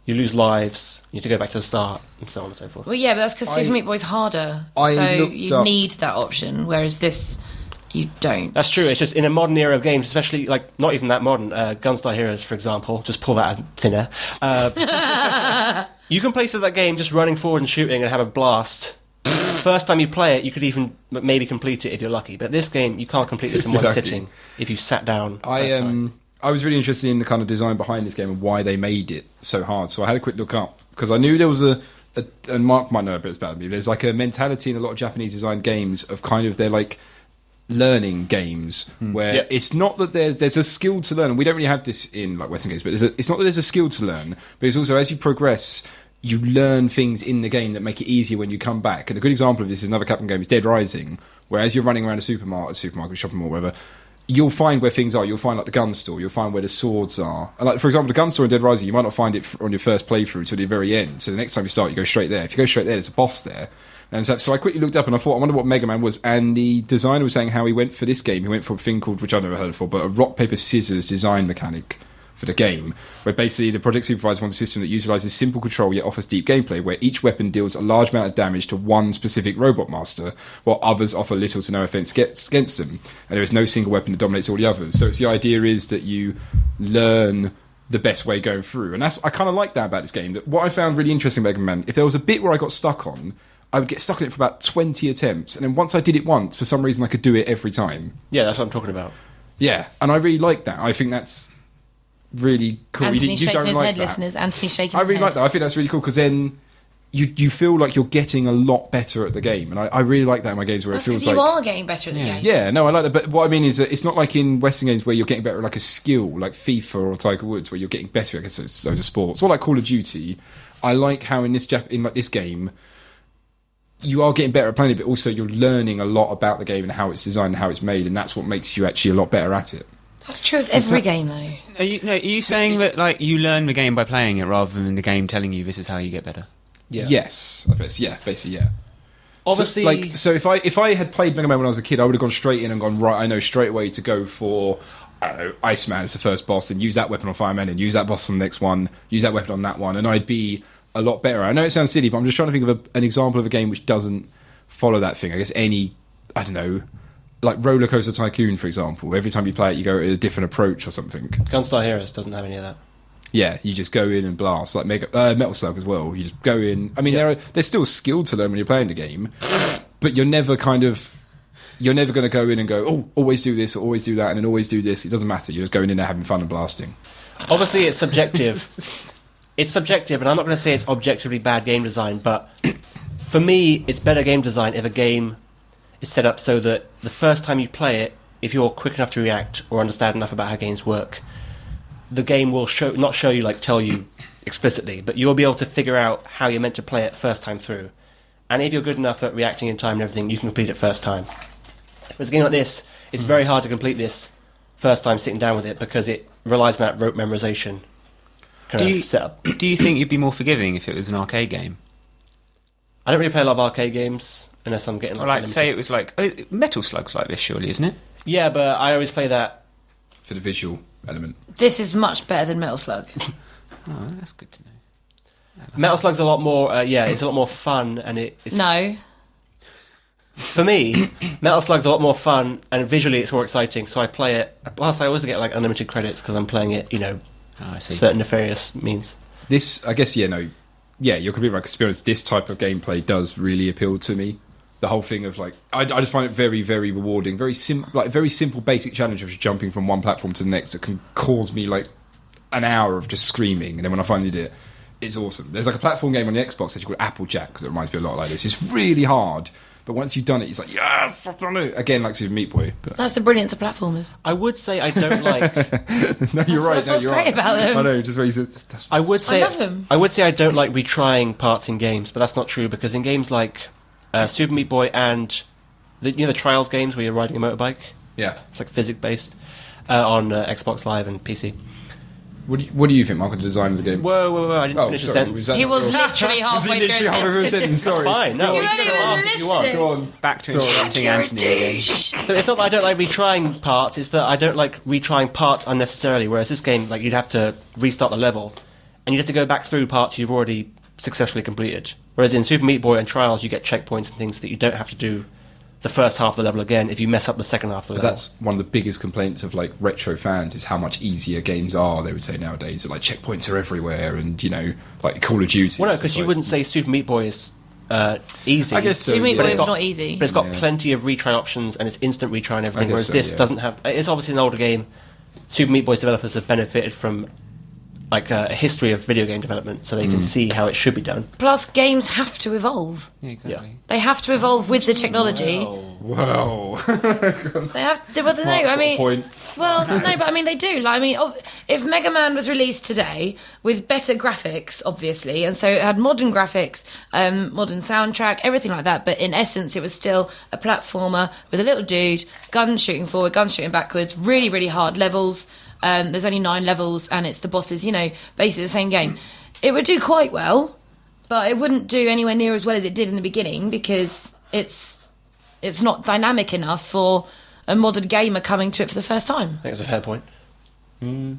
you lose lives, you have to go back to the start, and so on and so forth. Well, yeah, but that's because Super Meat Boy's harder. I So looked you up- need that option, whereas this, you don't. That's true. It's just in a modern era of games, especially like not even that modern. Gunstar Heroes, for example, just pull that out of thin air. You can play through that game just running forward and shooting and have a blast. First time you play it, you could even maybe complete it if you're lucky. But this game, you can't complete this in If you're one lucky. sitting if you sat down. First time. I was really interested in the kind of design behind this game and why they made it so hard. So I had a quick look up because I knew there was and Mark might know a bit about me. There's like a mentality in a lot of Japanese designed games of kind of they're like learning games where Yeah. it's not that there's a skill to learn. And we don't really have this in like Western games, but it's not that there's a skill to learn, but it's also as you progress, you learn things in the game that make it easier when you come back. And a good example of this is another Capcom game is Dead Rising, where as you're running around a supermarket, shopping mall, whatever, you'll find where things are. You'll find like the gun store. You'll find where the swords are. And, like for example, the gun store in Dead Rising, you might not find it on your first playthrough till the very end. So the next time you start, you go straight there. If you go straight there, there's a boss there. And so I quickly looked up and I thought, I wonder what Mega Man was. And the designer was saying how he went for this game. He went for a thing called, which I've never heard of before, but a rock paper scissors design mechanic for the game, where basically the project supervisor wants a system that utilizes simple control yet offers deep gameplay, where each weapon deals a large amount of damage to one specific robot master, while others offer little to no offense against them. And there is no single weapon that dominates all the others. So it's the idea is that you learn the best way going through. And I kind of like that about this game. That what I found really interesting about Mega Man, if there was a bit where I got stuck on, I would get stuck on it for about 20 attempts. And then once I did it once, for some reason I could do it every time. Yeah, that's what I'm talking about. Yeah, and I really like that. I think that's really cool. Anthony you shaking don't his like head, that. listeners. Anthony shaking I his really head. like that. I think that's really cool because then you feel like you're getting a lot better at the game, and I really like that in my games where That's it because feels you like are getting better at the game. yeah, no, I like that. But what I mean is that it's not like in Western games where you're getting better at like a skill, like FIFA or Tiger Woods, where you're getting better at those are sports, or like Call of Duty. I like how in this game, you are getting better at playing it, but also you're learning a lot about the game and how it's designed and how it's made, and that's what makes you actually a lot better at it. That's true of every game, though. Are you saying that like you learn the game by playing it rather than the game telling you this is how you get better? Yeah. Yes, I guess, basically, yeah. Obviously, So if I had played Mega Man when I was a kid, I would have gone straight in and gone, right, I know straight away to go for Iceman as the first boss, and use that weapon on Fireman, and use that boss on the next one, use that weapon on that one, and I'd be a lot better. I know it sounds silly, but I'm just trying to think of an example of a game which doesn't follow that thing. I guess I don't know, like Roller Coaster Tycoon, for example. Every time you play it, you go at a different approach or something. Gunstar Heroes doesn't have any of that. Yeah, you just go in and blast, like Metal Slug as well. You just go in. I mean, there's still skill to learn when you're playing the game, but you're never going to go in and go, oh, always do this or always do that and then always do this. It doesn't matter. You're just going in there having fun and blasting. Obviously, it's subjective. It's subjective, and I'm not going to say it's objectively bad game design, but for me, it's better game design if a game is set up so that the first time you play it, if you're quick enough to react or understand enough about how games work, the game will tell you explicitly, but you'll be able to figure out how you're meant to play it first time through. And if you're good enough at reacting in time and everything, you can complete it first time. Whereas a game like this, it's very hard to complete this first time sitting down with it because it relies on that rote memorization kind of setup. Do you think you'd be more forgiving if it was an arcade game? I don't really play a lot of arcade games unless I'm getting say it was like Metal Slug's like this, surely, isn't it? Yeah, but I always play that For the visual element. This is much better than Metal Slug. Oh, that's good to know. Metal Slug's a lot more. It's a lot more fun, and it's No. For me, Metal Slug's a lot more fun, and visually it's more exciting. So I play it. Plus, I always get like unlimited credits because I'm playing it. I see. Certain nefarious means. This, I guess, you're completely right. Because to be honest, this type of gameplay does really appeal to me. The whole thing of like, I just find it very, very rewarding. Very simple, basic challenge of just jumping from one platform to the next that can cause me like an hour of just screaming, and then when I finally did it, it's awesome. There's like a platform game on the Xbox actually called Applejack because it reminds me a lot like this. It's really hard, but once you've done it, it's like, yes, I've done it again, like Super Meat Boy. But That's the brilliance of platformers. I would say I don't like. no, you're right. That's what's you're great right. about them. I know, just what you said. I would say love them. I would say I don't like retrying parts in games, but that's not true because in games like Super Meat Boy and the Trials games where you're riding a motorbike, Yeah. it's like physics based on Xbox Live and PC. What do you think, Mark, of the design of the game? Whoa! I didn't finish the sorry, sentence. was that- He was literally halfway through. a sentence? Sorry. Fine. No, You you weren't can even laugh if you want. listening. Go on. Back to interrupting You're a Anthony again. douche. So it's not that I don't like retrying parts, it's that I don't like retrying parts unnecessarily, whereas this game, like, you'd have to restart the level, and you'd have to go back through parts you've already successfully completed. Whereas in Super Meat Boy and Trials, you get checkpoints and things that you don't have to do the first half of the level again if you mess up the second half of the But level. that's one of the biggest complaints of like retro fans is how much easier games are. They would say nowadays that like checkpoints are everywhere, and like Call of Duty. Well, no, it's because just you like- wouldn't say Super Meat Boy is easy. I guess so. Super Meat yeah. Boy it's is got- not easy. But it's got Yeah. plenty of retry options and it's instant retry and everything, guess whereas so, this yeah. doesn't have... It's obviously an older game. Super Meat Boy's developers have benefited from like a history of video game development, so they can see how it should be done. Plus, games have to evolve. Yeah, exactly. They have to evolve with the technology. Wow. They have. Well, no, Mark's I got a mean, point. well, no, but I mean, they do. Like, I mean, if Mega Man was released today with better graphics, obviously, and so it had modern graphics, modern soundtrack, everything like that, but in essence, it was still a platformer with a little dude, gun shooting forward, gun shooting backwards, really, really hard levels. There's only 9 levels, and it's the bosses. Basically the same game. It would do quite well, but it wouldn't do anywhere near as well as it did in the beginning because it's not dynamic enough for a modern gamer coming to it for the first time. I think that's a fair point.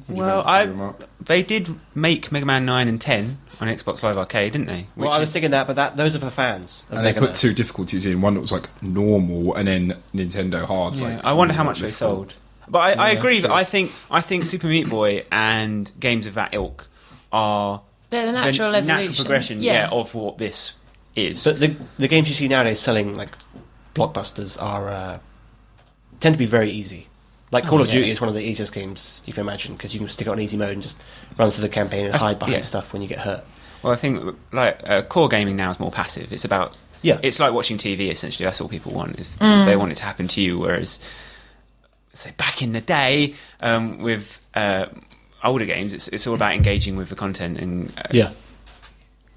Well, they did make Mega Man 9 and 10 on Xbox Live Arcade, didn't they? Well, I was thinking that, but those are for fans. of And they Mega put Man. 2 difficulties in. One that was like normal, and then Nintendo hard. Yeah, like, I wonder how much really they sold. But I agree sure. that I think Super Meat Boy and games of that ilk are They're the natural evolution. natural progression of what this is. But the games you see nowadays selling like blockbusters are tend to be very easy. Like Call of Duty is one of the easiest games you can imagine because you can stick it on easy mode and just run through the campaign and hide behind stuff when you get hurt. Well, I think core gaming now is more passive. It's about it's like watching TV essentially. That's all people want. They want it to happen to you. Whereas, say back in the day with older games, it's all about engaging with the content and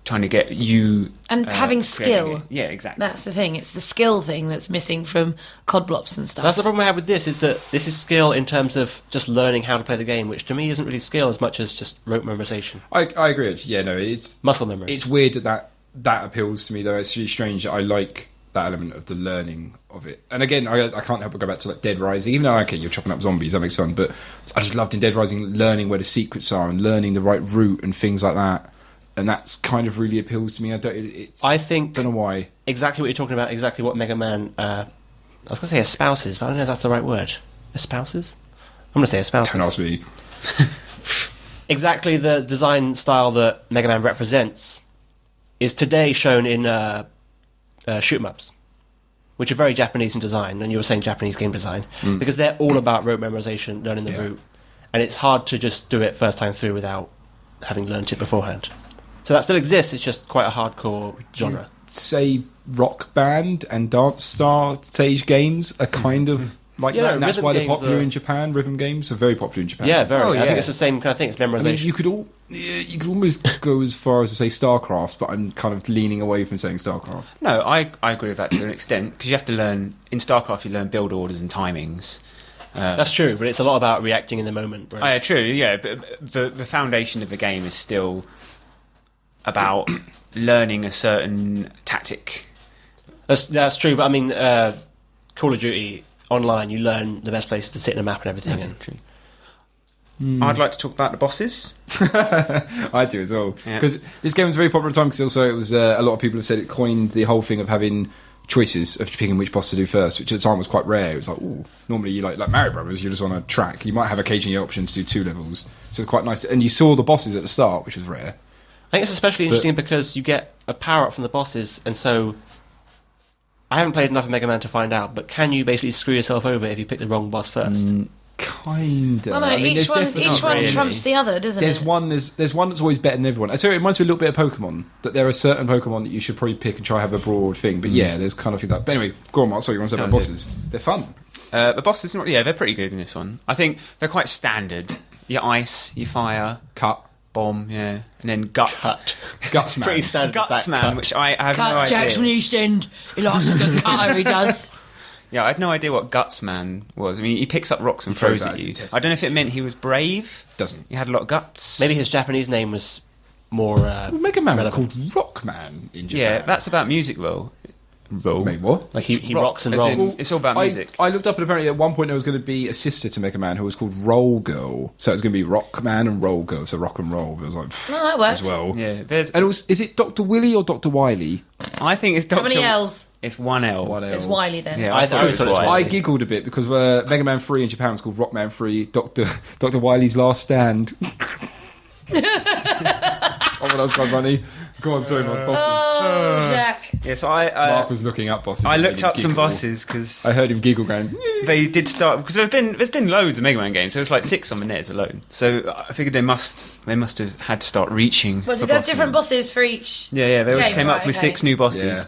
trying to get you And having creating skill. it. Yeah, exactly. That's the thing. It's the skill thing that's missing from COD Blops and stuff. That's the problem I have with this, is that this is skill in terms of just learning how to play the game, which to me isn't really skill as much as just rote memorization. I agree. Yeah, no, it's Muscle memory. It's weird that appeals to me, though. It's really strange that I like that element of the learning of it. And again, I can't help but go back to like Dead Rising, even though, okay, you're chopping up zombies, that makes fun, but I just loved in Dead Rising learning where the secrets are and learning the right route and things like that. and that's kind of really appeals to me. I think don't know why. Exactly what you're talking about. Exactly what Mega Man. I was going to say espouses, but I don't know if that's the right word. Espouses? I'm going to say espouses. Don't ask me. Exactly the design style that Mega Man represents is today shown in shoot 'em ups, which are very Japanese in design. And you were saying Japanese game design because they're all about rote memorization, learning the route, and it's hard to just do it first time through without having learned it beforehand. So that still exists. It's just quite a hardcore genre. Say Rock Band and Dance Star stage games are kind of like Yeah, that, and that's rhythm why they're games popular are- in Japan. Rhythm games are very popular in Japan. Yeah, very. Oh, I yeah. think it's the same kind of thing. It's I mean, memorization. you could almost go as far as to say StarCraft, but I'm kind of leaning away from saying StarCraft. No, I agree with that to an extent, because you have to learn, in StarCraft you learn build orders and timings. That's true, but it's a lot about reacting in the moment. Oh, yeah, true, yeah, but the foundation of the game is still about learning a certain tactic. That's true, but I mean, Call of Duty online, you learn the best place to sit in a map and everything. And True. I'd like to talk about the bosses. I do as well, Yeah. because this game was very popular at the time. Because also it was a lot of people have said it coined the whole thing of having choices of picking which boss to do first, which at the time was quite rare. It was like, ooh, normally you like Mario Brothers, you're just on a track. You might have occasionally an option to do 2 levels, so it's quite nice. And you saw the bosses at the start, which was rare. I think it's especially interesting because you get a power up from the bosses, and so I haven't played enough of Mega Man to find out, but can you basically screw yourself over if you pick the wrong boss first? Kinda. Well, no, I mean, each one really. trumps the other, doesn't There's it? one that's always better than everyone. So it reminds me a little bit of Pokemon, that there are certain Pokemon that you should probably pick and try have a broad thing. But yeah, there's kind of things like. But anyway, go on, Mark. Sorry, you want to say about That's bosses? They're fun. The bosses, they're pretty good in this one. I think they're quite standard. Your ice, your fire, Cut, bomb, yeah, and then guts. Guts Man. Pretty standard. Guts that Man, cut. which I have no Cut idea. Jackson East End. He likes a good cutter, he does. Yeah, I had no idea what Guts Man was. I mean, he picks up rocks and He throws throws at at you. his I don't know if it meant he was brave. Doesn't. He had a lot of guts. Maybe his Japanese name was more. Well, Mega Man was relevant. called Rockman in Japan. Yeah, that's about music roll. Wait, what? Like he rocks and As in, rolls. it's all about music. I looked up and apparently at one point there was going to be a sister to Mega Man who was called Roll Girl. So it was going to be Rockman and Roll Girl, so rock and roll. But it was like, No, that works. as well. Yeah, there's. And also, is it Dr. Willy or Dr. Wiley? I think it's Dr. How many L's? It's one L. One L. It's Wiley then. Yeah, I I thought it was thought it was Wiley. I giggled a bit because Mega Man 3 in Japan was called Rockman 3, Dr. Wiley's Last Stand. Oh, well, that was quite funny. Go on, sorry, Mark. Bosses. Oh, Jack. Yeah, so Mark was looking up bosses. I and looked made him up some giggle. bosses because I heard him giggle going, they did start because there's been loads of Mega Man games. So it's like 6 on the NES alone. So I figured they must have had to start reaching. But for did they have bosses. different bosses for each? Yeah, they always game, came up right, with okay. 6 new bosses.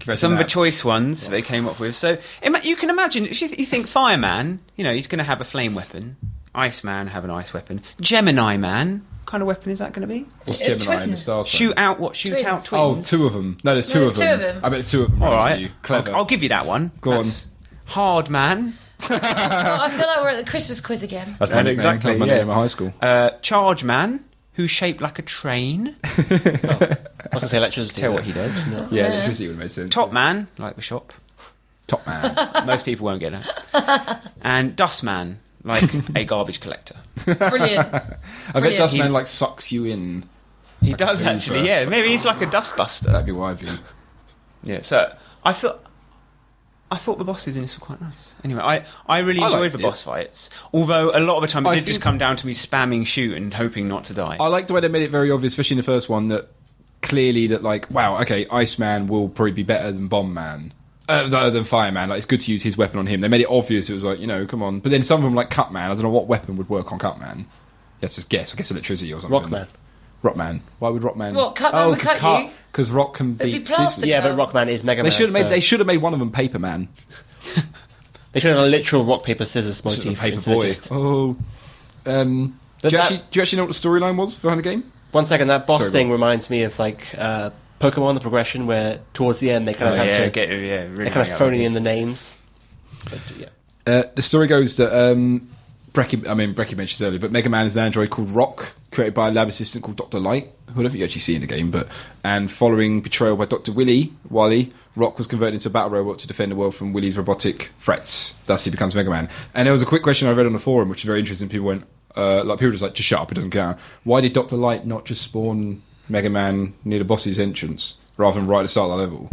Yeah. Some of the choice ones they came up with. So you can imagine if you think Fireman, he's going to have a flame weapon. Iceman have an ice weapon. Gemini Man, what kind of weapon is that going to be? What's Gemini in the Star Sign? Shoot out Twins. twins. Oh, 2 of them. No, there's 2 No, of there's them. two of them. I bet it's 2 of them. All right, right, you. Clever. I'll give you that one. Go on. That's Hard Man, Oh, I feel like we're at the Christmas quiz again. That's my And nickname. exactly, That was my yeah. name at high school. Charge Man, who's shaped like a train. I was going to say electricity. Tell what he does. Yeah, electricity would make sense. Top Man, like the shop. Top Man. Most people won't get that. And Dust Man, like a garbage collector. Brilliant. I bet Brilliant. Dustman like sucks you in. He does Hoover. actually, yeah. Maybe he's like a dustbuster. That'd be what I'd be. Yeah, so I thought the bosses in this were quite nice. Anyway, I really I enjoyed liked the it. boss fights. Although a lot of the time it I did just think- come down to me spamming shoot and hoping not to die. I like the way they made it very obvious, especially in the first one, that clearly that like, wow, okay, Iceman will probably be better than Bomb Man. Than Fireman. Like, it's good to use his weapon on him. They made it obvious. It was like, come on. But then some of them, like Cutman, I don't know what weapon would work on Cutman. Let's just guess. I guess electricity or something. Rockman. Rockman. Why would Rockman? What, Cutman would cut you? Because Rock can It'd be beat plastic. scissors. Yeah, but Rockman is Mega They Man. should have made. so- They should have made one of them Paper Man. They should have a literal rock paper scissors Paper motif. instead of Boy. just- Oh. Do But you that- actually know what the storyline was behind the game? One second, that boss Sorry, thing Rob. reminds me of like Pokemon, the progression where towards the end they kind of have to really they're kind of phoning in the names. But, yeah. The story goes that Brecky mentioned earlier, but Mega Man is an android called Rock, created by a lab assistant called Dr. Light, who I don't think you actually see in the game, and following betrayal by Dr. Wily, Rock was converted into a battle robot to defend the world from Willy's robotic threats. Thus, he becomes Mega Man. And there was a quick question I read on the forum, which is very interesting. People went, people were just shut up, it doesn't count. Why did Dr. Light not just spawn Mega Man near the boss's entrance rather than right at the start of the level.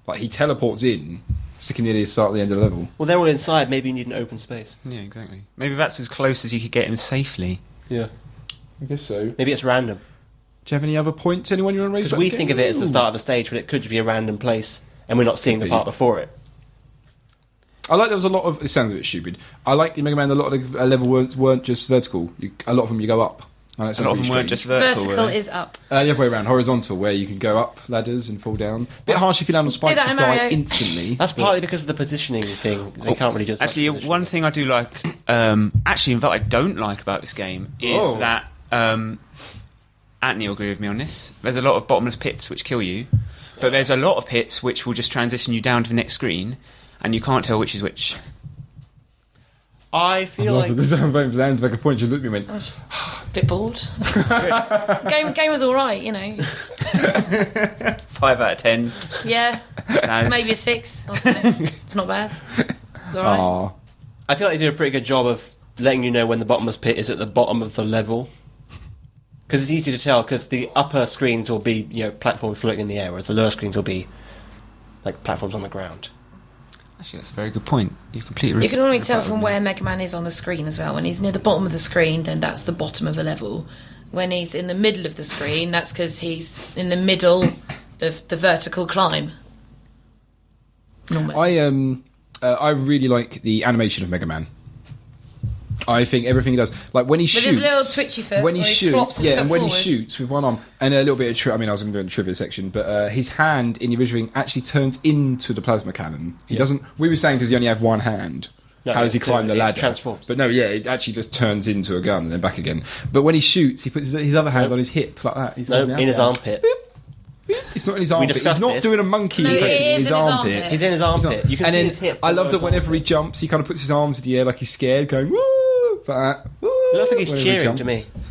Like, he teleports in, sticking near the start of the end of the level. Well, they're all inside. Maybe you need an open space. Yeah, exactly. Maybe that's as close as you could get him safely. Yeah. I guess so. Maybe it's random. Do you have any other points? Anyone you want to raise? Because we think of it as the start of the stage, but it could be a random place, and we're not seeing the part before it. I like there was a lot of... It sounds a bit stupid. I like in Mega Man a lot of the levels weren't just vertical. A lot of them you go up. A lot of them weren't just vertical. Vertical is up. The other way around, horizontal, where you can go up ladders and fall down. Bit harsh if you land on spikes that and in die Mario. instantly. That's partly because of the positioning thing. They can't really do as much Actually, positioning. one thing I do like, actually, in fact, I don't like about this game is that, Anthony will agree with me on this, there's a lot of bottomless pits which kill you, but there's a lot of pits which will just transition you down to the next screen, and you can't tell which is which. I feel like... This is lands to make a point. You looked at me and went, I was a bit bored. game was all right, you know. 5 out of 10. Yeah, Sounds- maybe a 6. Or something. It's not bad. It's all right. "Aw." I feel like they do a pretty good job of letting you know when the bottomless pit is at the bottom of the level. Because it's easy to tell, because the upper screens will be, platforms floating in the air, whereas the lower screens will be, like, platforms on the ground. Actually, that's a very good point. You completely. You can normally tell from where Mega Man is on the screen as well. When he's near the bottom of the screen, then that's the bottom of a level. When he's in the middle of the screen, that's because he's in the middle of the vertical climb. Normally. I really like the animation of Mega Man. I think everything he does, like when he shoots, his little twitchy foot, when he where he shoots, flops his yeah, foot and when forward. he shoots with one arm, and a little bit of I mean, I was going to go in the trivia section, but his hand in the original thing actually turns into the plasma cannon. He doesn't. We were saying because he only had one hand. No, How does he it's climb the it ladder? transforms. But no, yeah, it actually just turns into a gun and then back again. But when he shoots, he puts his other hand on his hip like that. He's No, holding it in out his there. armpit. It's not in his armpit. He's discussed not this. doing a monkey No, it in is in his his armpit. armpit. He's in his armpit. You can And see then his hip. I love below that his whenever he armpit. jumps, he kind of puts his arms in the air like he's scared, going woo, like that. Woo, It looks like he's whenever he cheering to jumps. me.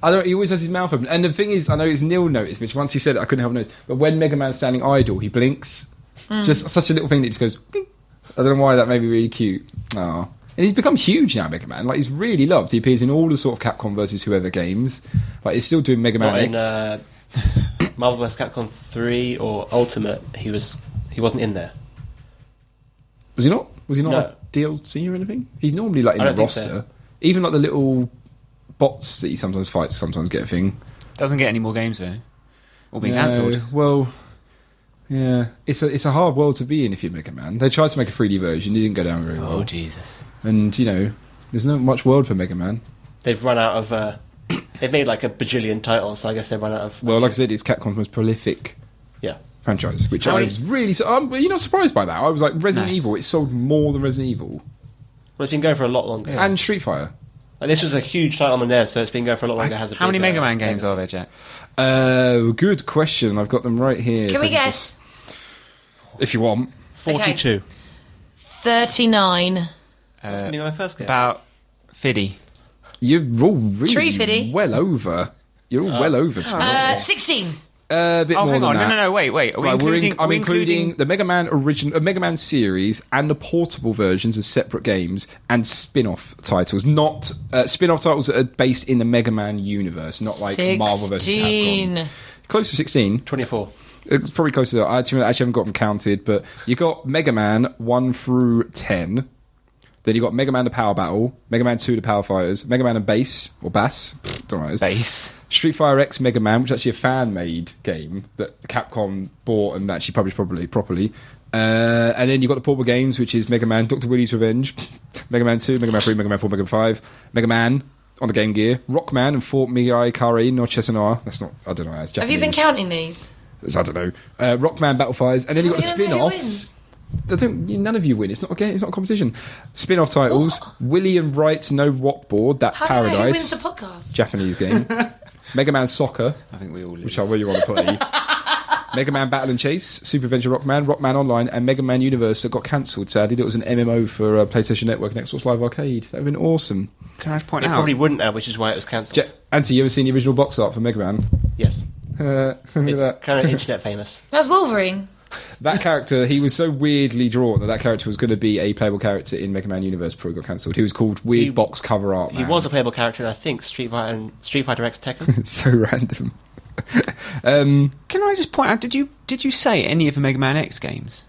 I don't. He always has his mouth open. And the thing is, I know it's Neil noticed, which once he said it, I couldn't help notice. But when Mega Man's standing idle, he blinks. Just such a little thing that just goes. Blink. I don't know why that made me really cute. Oh. And he's become huge now, Mega Man. Like, he's really loved. He appears in all the sort of Capcom versus whoever games. Like, he's still doing Mega Man Not X. in Marvel vs. Capcom 3 or Ultimate, he wasn't in there. Was he not? Was he not No. a DLC or anything? He's normally like in I the don't think roster. so. Even like the little bots that he sometimes fights, sometimes get a thing. Doesn't get any more games though. All being No, cancelled. well, yeah, it's a hard world to be in if you're Mega Man. They tried to make a 3D version, it didn't go down very well. Oh Jesus! And there's not much world for Mega Man. They've run out of... they've made like a bajillion titles, so I guess they've run out of... Well, like I said, it's Capcom's most prolific Yeah. franchise, which How I many- was really. But you're not surprised by that. I was like, Resident No. Evil. It sold more than Resident Evil Well, it's been going for a lot longer. and Street Fighter. Like, this was a huge title on the NES, so it's been going for a lot longer. It has a How many big, Mega Man games legacy. are there, Jack? Good question. I've got them right here. Can we guess? If you want. 42. 39. That's gonna be my first guess. About 50. You're all really Tree fiddy. well over. You're all well over. To be honest. 16. A bit Oh, more hang than on! that. No! Wait! Are we Right, including? I'm are we including the Mega Man Mega Man series and the portable versions as separate games and spin-off titles. Not spin-off titles that are based in the Mega Man universe, not like Marvel vs. Capcom. 16. Close to 16. 24. It's probably close to that. I actually haven't got them counted, but you got Mega Man 1 through 10. Then you got Mega Man the Power Battle, Mega Man 2 the Power Fighters, Mega Man and Bass, or Bass, don't know what it is. base? Street Fighter X Mega Man, which is actually a fan-made game that Capcom bought and actually published properly. And then you've got the portable games, which is Mega Man, Dr. Willy's Revenge, Mega Man 2, Mega Man 3, Mega Man 4, Mega Man 5, Mega Man on the Game Gear, Rockman and Fort Mirai Kari no Chesanara. That's not, I don't know, that's Have Japanese. you been counting these? I don't know. Rockman Battle Fires, and then you've got the How many of them spin-offs. None of you win. It's not a game. It's not a competition. Spin-off titles: Willy and Wright's No Rockboard. That's How do you know who wins Paradise. the podcast? Japanese game. Mega Man Soccer, I think we all lose. which I really want to play. Mega Man Battle and Chase, Super Adventure Rockman, Rockman Online, and Mega Man Universe that got cancelled. Sadly, it was an MMO for PlayStation Network and Xbox Live Arcade. That would have been awesome. Can I just point It out? probably wouldn't have, which is why it was cancelled. Auntie, you ever seen the original box art for Mega Man? Yes. Look at It's that. kind of internet famous. That's Wolverine. That character, he was so weirdly drawn that character was going to be a playable character in Mega Man Universe before it got cancelled. He was called Weird Box Cover Art He Man. was a playable character in, I think, Street Fighter X Tekken. It's so random. Can I just point out? Did you say any of the Mega Man X games?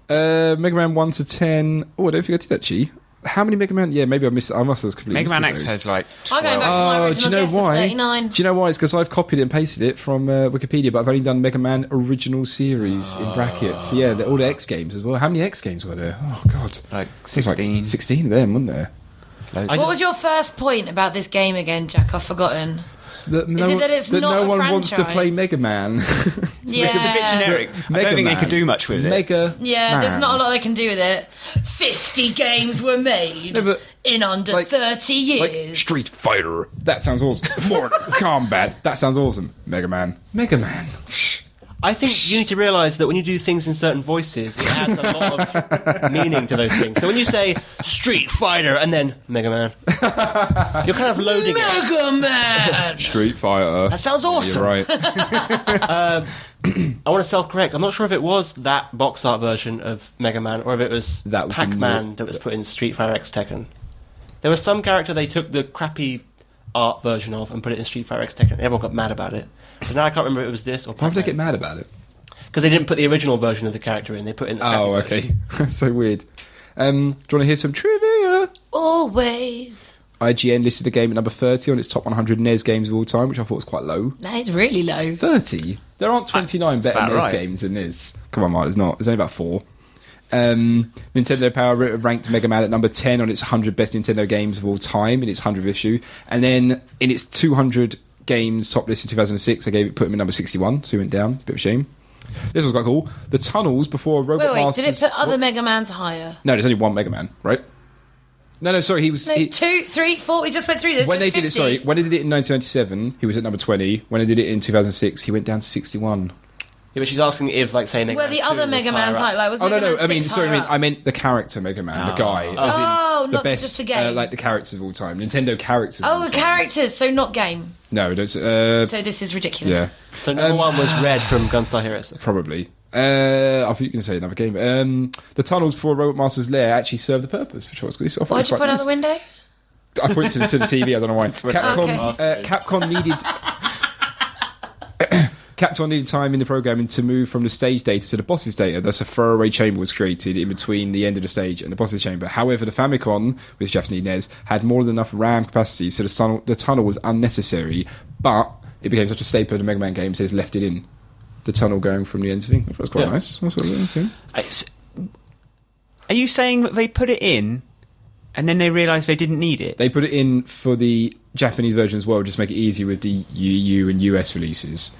Mega Man 1 to 10. Oh, I don't think I did actually. How many Mega Man? Yeah, maybe I missed. I must have completely Mega Man missed X those. has like. I'm going back to my Oh, original do you know guess of why? 39. Do you know why? It's because I've copied it and pasted it from Wikipedia, but I've only done Mega Man original series in brackets. Yeah, all the X games as well. How many X games were there? Oh God, Like There's 16. 16 of them, wasn't there? Loads. What was your first point about this game again, Jack? I've forgotten. That no, it that it's that not no a one wants to franchise? play Mega Man. Yeah. It's a bit generic. I Mega don't think they Man. could do much with it. Mega. Yeah, there's Man. not a lot they can do with it. 50 games were made No, but, in under like- 30 years. Like Street Fighter. That sounds awesome. Mortal Kombat. That sounds awesome. Mega Man. Mega Man. I think you need to realise that when you do things in certain voices, it adds a lot of meaning to those things. So when you say Street Fighter and then Mega Man, you're kind of loading it. Mega Man! Street Fighter. That sounds awesome. You're right. I want to self-correct. I'm not sure if it was that box art version of Mega Man or if it was, That was in Pac-Man the- that was put in Street Fighter X Tekken. There was some character they took the crappy art version of and put it in Street Fighter X Tekken. Everyone got mad about it. But now I can't remember if it was this or Why would they get Pac-Man. mad about it? Because they didn't put the original version of the character in. They put in the crappy Oh, version. okay. So weird. Do you want to hear some trivia? Always. IGN listed the game at number 30 on its top 100 NES games of all time, which I thought was quite low. That is really low. 30? There aren't 29 better about NES right. games than this. Come on, Mark, there's not. There's only about 4. Nintendo Power ranked Mega Man at number 10 on its 100 best Nintendo games of all time in its 100th issue. And then in its 200 games top list in 2006, they put him at number 61, so he went down. Bit of a shame. This was quite cool. The tunnels before Robot Wait, Masters... did it put other What? Mega Mans higher? No, there's only one Mega Man, right? No, sorry, he was... No, he- 2, 3, 4, we just went through this. when they There's did it, 50. sorry, when they did it in 1997, he was at number 20. When they did it in 2006, he went down to 61. Yeah, but she's asking if, like, say, Mega Well, Man the 2 other was Mega higher Man's up. height, like, was Oh no, Mega no, Man I mean, 6 sorry, higher up? I meant the character Mega Man, the guy. as in Oh, the not best, just the game. like the characters of all time, Nintendo characters. of all Oh, time. characters, so not game. No, don't. So this is ridiculous. Yeah, So number one was Red from Gunstar Heroes. probably. I thought you were going to say another game. The tunnels before Robot Master's Lair actually served a purpose, which was good. So I thought it was Why'd you quite put out nice. the window? I pointed to the TV. I don't know why. Capcom needed. Capcom needed time in the programming to move from the stage data to the boss's data. Thus, a throwaway chamber was created in between the end of the stage and the boss's chamber. However, the Famicom, with Japanese NES, had more than enough RAM capacity, so the tunnel was unnecessary. But it became such a staple of the Mega Man games, they just left it in. The tunnel going from the end to the thing. I thought it was quite Yeah. nice. I thought, okay. Are you saying that they put it in and then they realised they didn't need it? They put it in for the Japanese version as well, just to make it easier with the EU and US releases.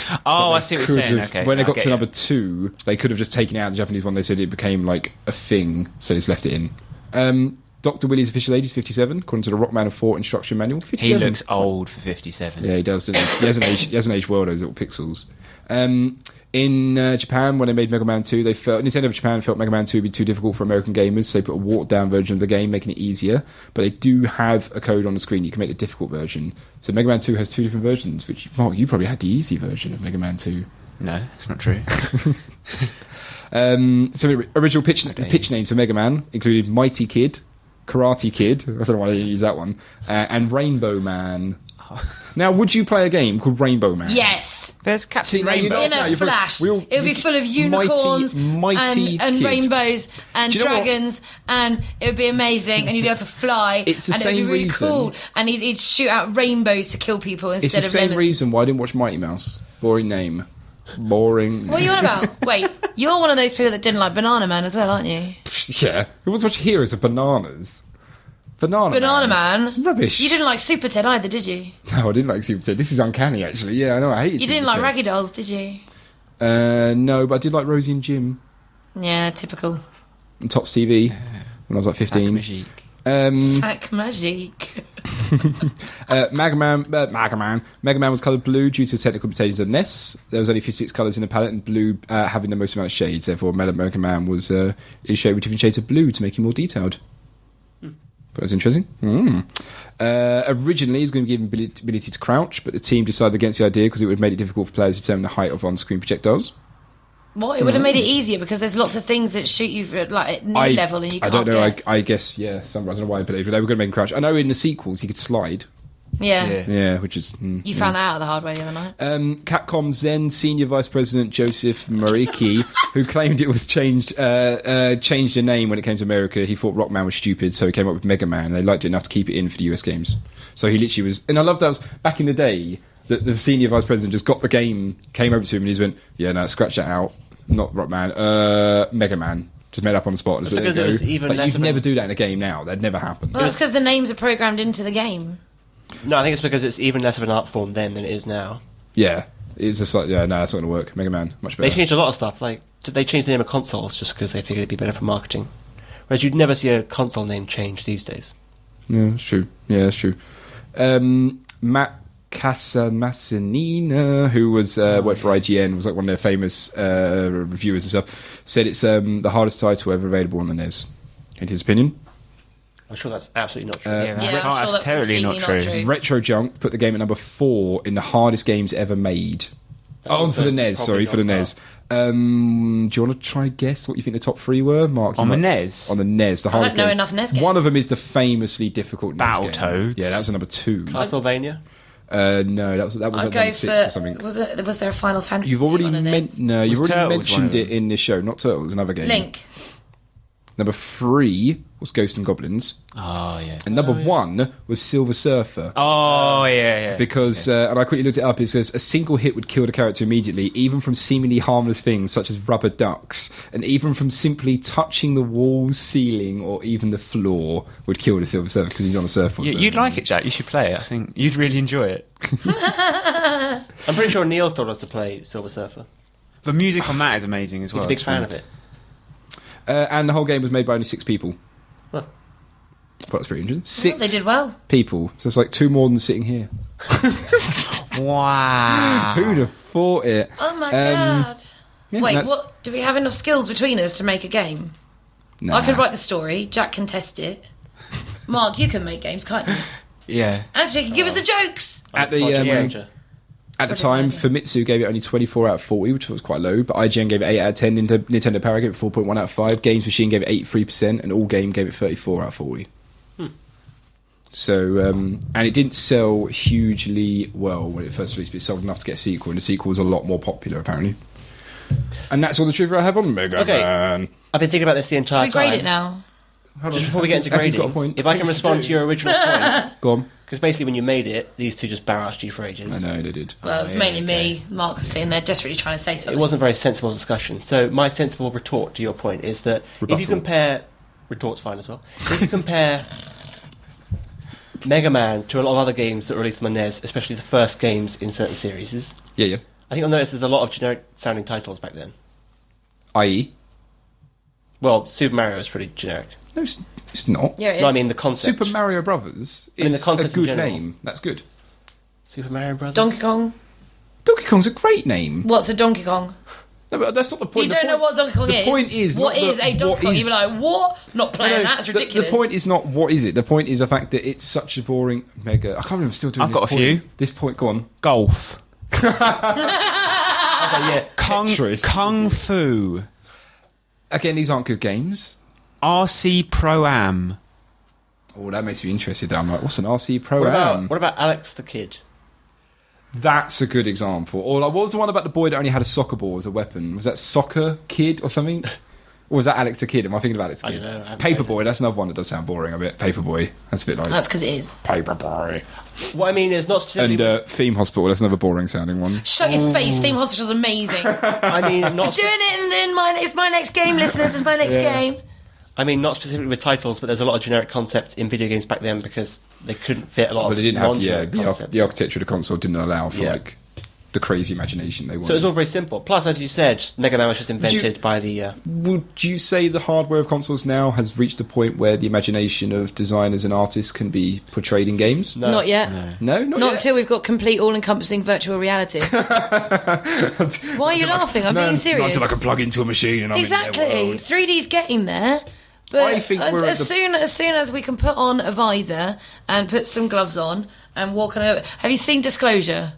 Oh, But I they see what you're could saying. have- Okay, when they I got get to you. number 2, they could have just taken it out of the Japanese one. They said it became like a thing, so they just left it in. Dr. Willie's official age is 57, according to the Rockman of 4 instruction manual. 57. He looks old for 57. Yeah, he does, doesn't he? He hasn't aged well, those little pixels. In Japan, when they made Mega Man 2, Nintendo of Japan felt Mega Man 2 would be too difficult for American gamers, so they put a watered-down version of the game, making it easier. But they do have a code on the screen. You can make the difficult version. So Mega Man 2 has 2 different versions, which, Mark, you probably had the easy version of Mega Man 2. No, that's not true. So the original pitch names for Mega Man included Mighty Kid, Karate Kid, I don't know why they didn't use that one, and Rainbow Man. Now, would you play a game called Rainbow Man? Yes. There's Captain now you're Rainbow. not- In no, a you're flash. we all- It would be full of unicorns mighty and kid. rainbows and Do you know what? dragons, and it would be amazing, and you'd be able to fly. It's the and same it would be really reason- cool. And he'd shoot out rainbows to kill people It's instead the of same lemons. reason why I didn't watch Mighty Mouse. Boring name. Boring. What are you on about? Wait, you're one of those people that didn't like Banana Man as well, aren't you? Yeah. Who wants to watch Heroes of Bananas? Banana Man. It's rubbish. You didn't like Super Ted either, did you? No, I didn't like Super Ted. This is uncanny, actually. Yeah, I know. I hated You didn't Super like Ted. Raggy Dolls, did you? No, but I did like Rosie and Jim Yeah, typical. and Tots TV when I was like 15. Magique. Sac Magic. Mega Man was coloured blue due to technical limitations of NES. There was only 56 colours in the palette, and blue having the most amount of shades. Therefore, Mega Man was illustrated with different shades of blue to make him more detailed. That was interesting. Originally, he was going to give him ability to crouch, but the team decided against the idea because it would have made it difficult for players to determine the height of on-screen projectiles. What? It would have made it easier because there's lots of things that shoot you like at knee level and you I can't don't know. get. I guess, yeah. I don't know why, but they were going to make him crouch. I know in the sequels he could slide. Yeah. Yeah, which is... You found that out the hard way the other night. Capcom's then Senior Vice President Joseph Moriarty, who claimed it was changed a name when it came to America. He thought Rockman was stupid, so he came up with Mega Man. They liked it enough to keep it in for the US games. So he literally was... And I love that was back in the day, that the Senior Vice President just got the game, came over to him, and he went, yeah, no, scratch that out. Not Rockman, Mega Man. Just made up on the spot. It's because it was even but less you'd never do that in a game now. That'd never happen. Well, it's because the names are programmed into the game. No, I think it's because it's even less of an art form then than it is now. Yeah. It's just like, yeah, no, that's not going to work. Mega Man, much better. They changed a lot of stuff. Like, they changed the name of consoles just because they figured it'd be better for marketing. Whereas you'd never see a console name change these days. Yeah, that's true. Yeah, that's true. Matt Casamassanina, who was worked for IGN, was like one of their famous reviewers and stuff, said it's the hardest title ever available on the NES. In his opinion, I'm sure that's absolutely not true. I'm sure that's terribly not true. Retro Junk put the game at number 4 in the hardest games ever made. For the NES. Sorry, for the NES. Do you want to try and guess what you think the top 3 were, Mark? On the NES? On the NES, the I hardest don't know games. enough NES games. One of them is the famously difficult NES game. Battletoads. Yeah, that was number 2. Castlevania? No, that was I'd like go number 6 or something. Was there a Final Fantasy? You've already on a NES? you've already Turtles mentioned one it of them? in this show. Not Turtles, another game. Link. Number 3 was Ghosts and Goblins, Oh, yeah. and number 1 was Silver Surfer. Oh, yeah. Because, and I quickly looked it up, it says a single hit would kill the character immediately, even from seemingly harmless things such as rubber ducks, and even from simply touching the walls, ceiling, or even the floor would kill the Silver Surfer because he's on a surfboard. You'd like it, Jack. You should play it. I think you'd really enjoy it. I'm pretty sure Neil's told us to play Silver Surfer. The music on that is amazing as well. He's a big fan of it. And the whole game was made by only 6 people. Huh. Well, that's pretty interesting. 6 They did well. people. So it's like 2 more than sitting here. Wow. Who'd have thought it? Oh my god. Yeah, Wait, that's- what? Do we have enough skills between us to make a game? Nah. I could write the story. Jack can test it. Mark, you can make games, can't you? Yeah. Actually, you can give us the jokes. At the Project yeah, Ranger. At the time, Famitsu gave it only 24 out of 40, which was quite low, but IGN gave it 8 out of 10, Nintendo Power gave it 4.1 out of 5, Games Machine gave it 83%, and All Game gave it 34 out of 40. So, and it didn't sell hugely well when it first released, but it sold enough to get a sequel, and the sequel was a lot more popular, apparently. And that's all the trivia I have on Mega Okay. Man. I've been thinking about this the Can entire we grade time. it now? Just before we get into Addy's got a grading, point. if I can respond to your original point, Go on. because basically when you made it, these two just barraged you for ages. I know, they did. Well, it's mainly me. Mark was sitting there desperately trying to say something. It wasn't a very sensible discussion. So my sensible retort to your point is that if Rebuttal. you compare... Retort's fine as well. If you compare Mega Man to a lot of other games that were released on the NES, especially the first games in certain series, Yeah. I think you'll notice there's a lot of generic-sounding titles back then. I.e.? Well, Super Mario was pretty generic. No, it's not. Yeah, it is. No, I mean the concept. Super Mario Brothers I mean, the is a concept in good general. name. That's good. Super Mario Brothers? Donkey Kong. Donkey Kong's a great name. What's a Donkey Kong? No, but that's not the point. You The don't know point- what Donkey Kong is. The point is what not is the- a Donkey what Kong? is- You'd be like, what? Not playing No, that. It's the- ridiculous. The point is not what is it. The point is the fact that it's such a boring Mega. I can't believe I'm still doing I've this got a point. few. This point, go on. Golf. Okay, yeah. Tetris. Kung Fu. Again, these aren't good games. RC Pro-Am. Oh, that makes me interested. I'm like, what's an RC Pro What about Alex the Kid? That's a good example. Or like, what was the one about the boy that only had a soccer ball as a weapon? Was that Soccer Kid or something? Or was that Alex the Kid? Am I thinking of Alex the I Kid? don't know, I haven't played Paperboy, that's another one that does sound boring a bit. Paperboy, that's a bit like That's because it is. Paperboy. What I mean is not specifically... And Theme Hospital, that's another boring sounding one. Shut your face. Theme Hospital's amazing. Doing I mean, not it in my... It's my next game, listeners. It's my next game. I mean, not specifically with titles, but there's a lot of generic concepts in video games back then because they couldn't fit a lot But of they didn't have non-generic the concepts. architecture of the console didn't allow for Yeah. like the crazy imagination they wanted. So it was all very simple. Plus, as you said, Mega Man was just invented by the... Would you say the hardware of consoles now has reached a point where the imagination of designers and artists can be portrayed in games? No. Not yet. No, not Not yet. until we've got complete, all-encompassing virtual reality. Why are you laughing? I'm being serious. Not until I can plug into a machine and I'm in Exactly. their world. 3D's getting there. But I think we're at as the- soon as we can put on a visor and put some gloves on and walk on over... Have you seen Disclosure?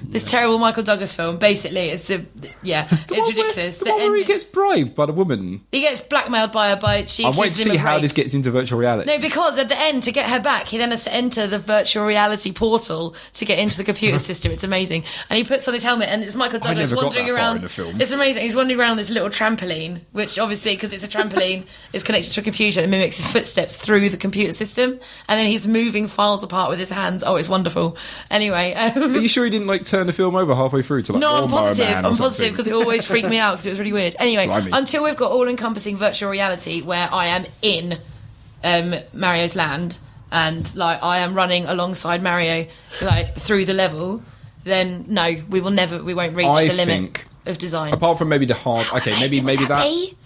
This terrible Michael Douglas film. Basically, it's it's ridiculous. The one where he gets bribed by the woman. He gets blackmailed by her. She I'm waiting to accuses him see of how rape. this gets into virtual reality. No, because at the end, to get her back, he then has to enter the virtual reality portal to get into the computer system. It's amazing. And he puts on his helmet, and it's Michael Douglas never got wandering that far around. in the film. It's amazing. He's wandering around on this little trampoline, which obviously, because it's a trampoline, is connected to a computer and mimics his footsteps through the computer system. And then he's moving files apart with his hands. Oh, it's wonderful. Anyway. Are you sure he didn't turn the film over halfway through to No, I'm Lawnmower positive. Man or I'm positive something? because it always freaked me out because it was really weird. Anyway, Blimey. until we've got all-encompassing virtual reality where I am in Mario's land and I am running alongside Mario through the level, then no, we won't reach the limit of design. Apart from maybe the hard. Okay, maybe that. Be?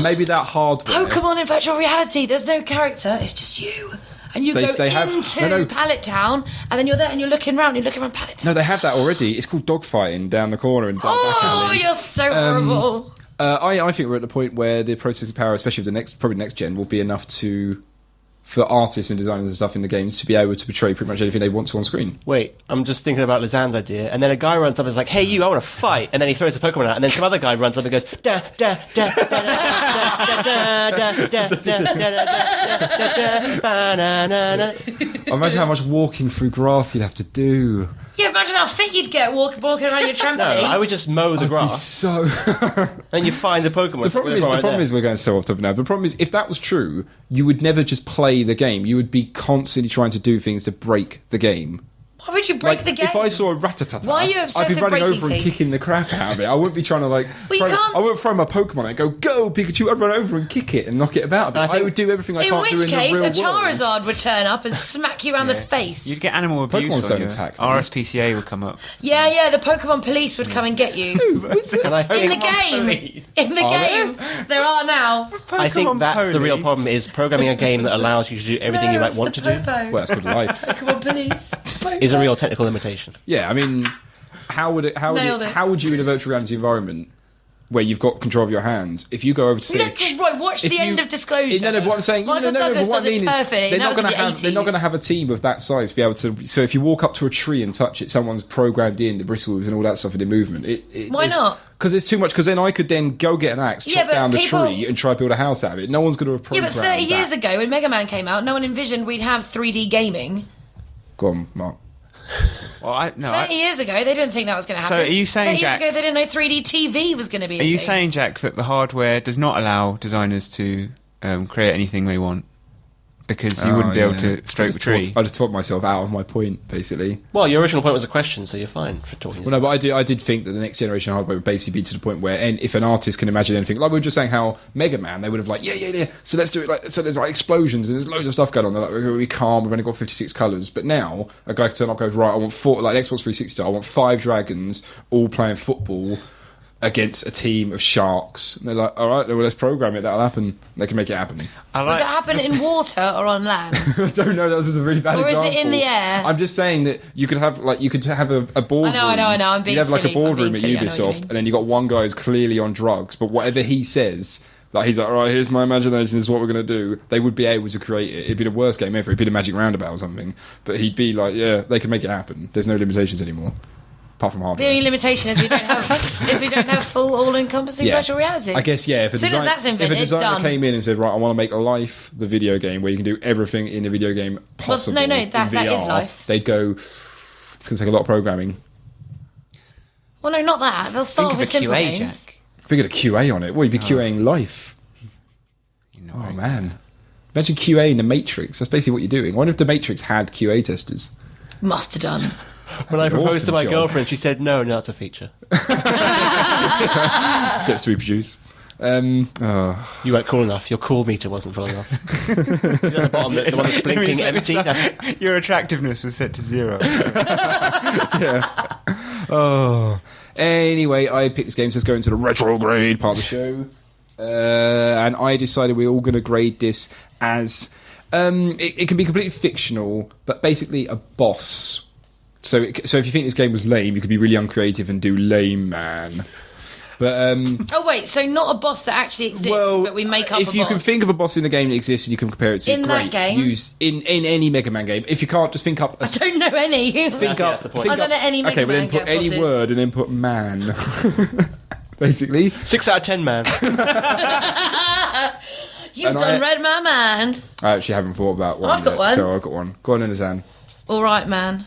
Maybe that hardware. Pokemon in virtual reality. There's no character. It's just you. And you go into Pallet Town, and then you're there, and you're looking around. You're looking around Pallet Town. No, they have that already. It's called dogfighting down the corner and down the back alley. You're so horrible. I think we're at the point where the processing power, especially with the next gen, will be enough for artists and designers and stuff in the games to be able to portray pretty much anything they want to on screen. Wait, I'm just thinking about Lizanne's idea, and then a guy runs up and is like, "Hey, you, I want to fight," and then he throws a Pokemon out, and then some other guy runs up and goes, "Da da da da da da da da da banana." Imagine how much walking through grass you'd have to do. Yeah, imagine how fit you'd get walking around your trampoline. No, I would just mow the grass. So Then you find the Pokemon. The problem is we're going so off topic now. The problem is if that was true, you would never just play the game. You would be constantly trying to do things to break the game. Why would you break the game? If I saw a Rattata, Why are you obsessed I'd be with running breaking over and things? kicking the crap out of it. I wouldn't be trying to you can't- I wouldn't throw my Pokemon and go Pikachu. I'd run over and kick it and knock it about. But I would do everything I in can't which do in case, the real a world. Charizard would turn up and smack you around the face. You'd get animal abuse Pokemon's on don't you. attack me. RSPCA would come up. Yeah, the Pokemon police would come and get you. And I In the think, game! In the game! There are now. I think that's the real police. problem, is programming a game that allows you to do everything you might want to do Well, that's good life. Pokemon police. is a real technical limitation. Yeah, I mean, how would you in a virtual reality environment where you've got control of your hands, if you go over to say, Right, watch the end of Disclosure. No, but what I'm saying, Michael Douglas but what does I mean it is perfectly. they're not going to have a team of that size to be able to. So if you walk up to a tree and touch it, someone's programmed in the bristles and all that stuff in the movement. Why not? Because there's too much. Because then I could then go get an axe, chop but down the people- tree, and try to build a house out of it. No one's going to have Yeah, programmed but 30 years that. ago, when Mega Man came out, no one envisioned we'd have 3D gaming. Go on, Mark. Well, 30 years ago, they didn't think that was going to So happen. are you saying, 30 years Jack- ago, they didn't know 3D TV was going to be a Are you thing. saying, Jack, that the hardware does not allow designers to create anything they want? Because you wouldn't be able to stroke the tree. I just talked myself out of my point, basically. Well, your original point was a question, so you're fine for talking. Well, no, but I did think that the next generation hardware would basically be to the point where, and if an artist can imagine anything, like we were just saying how Mega Man, they would have yeah, so let's do it so there's explosions and there's loads of stuff going on. They're like, we're going to be calm, we've only got 56 colours. But now, a guy can turn up and goes, right, I want 4, like Xbox 360, I want 5 dragons all playing football against a team of sharks. And they're like, all right, well, let's program it, that'll happen. They can make it happen. Would that happen in water or on land? I don't know, that was just a really bad Or is example. it in the air? I'm just saying that you could have a boardroom. I know, I'm being You'd have like a silly. I'm boardroom being at silly, I know what you Ubisoft, mean. and then you got one guy who's clearly on drugs, but whatever he says, like he's like, all right, here's my imagination, this is what we're going to do. They would be able to create it. It'd be the worst game ever. It'd be the Magic Roundabout or something. But he'd be like, yeah, they can make it happen. There's no limitations anymore. Apart from The hardware. only limitation is we don't have full all-encompassing virtual reality. I guess, yeah. If a As soon as that's invented, if a designer done. came in and said, right, I want to make Life the video game where you can do everything in a video game possible no, in that VR, is Life. they'd go, it's going to take a lot of programming. Well, no, not that. They'll start Think with of a simple QA, games. Jack. If we get a QA on it, well, you'd be QAing Life. Oh, man. Imagine QA in The Matrix. That's basically what you're doing. I wonder if The Matrix had QA testers. Must have done. When I proposed awesome to my job. girlfriend, she said, no, it's a feature. Steps to reproduce. You weren't cool enough. Your cool meter wasn't full enough. You know, the bottom, the one that's blinking empty. That's, Your attractiveness was set to 0. Oh. Anyway, I picked this game, so let's go into the retrograde part of the show. And I decided we're all going to grade this as... it can be completely fictional, but basically a boss. So if you think this game was lame, you could be really uncreative and do Lame Man. But Oh wait, so not a boss that actually exists, but we make up a boss. If you can think of a boss in the game that exists and you can compare it to, In that game? Use in any Mega Man game. If you can't, just think up. I don't know any. That's the point. I don't know any Mega Okay, but then Man put any bosses. word and then put man. Basically, 6 out of 10, man. You've And done Red Man Man. I actually haven't thought about one. I've got yet, one. So I've got one. Go on, Inazan. All right, man.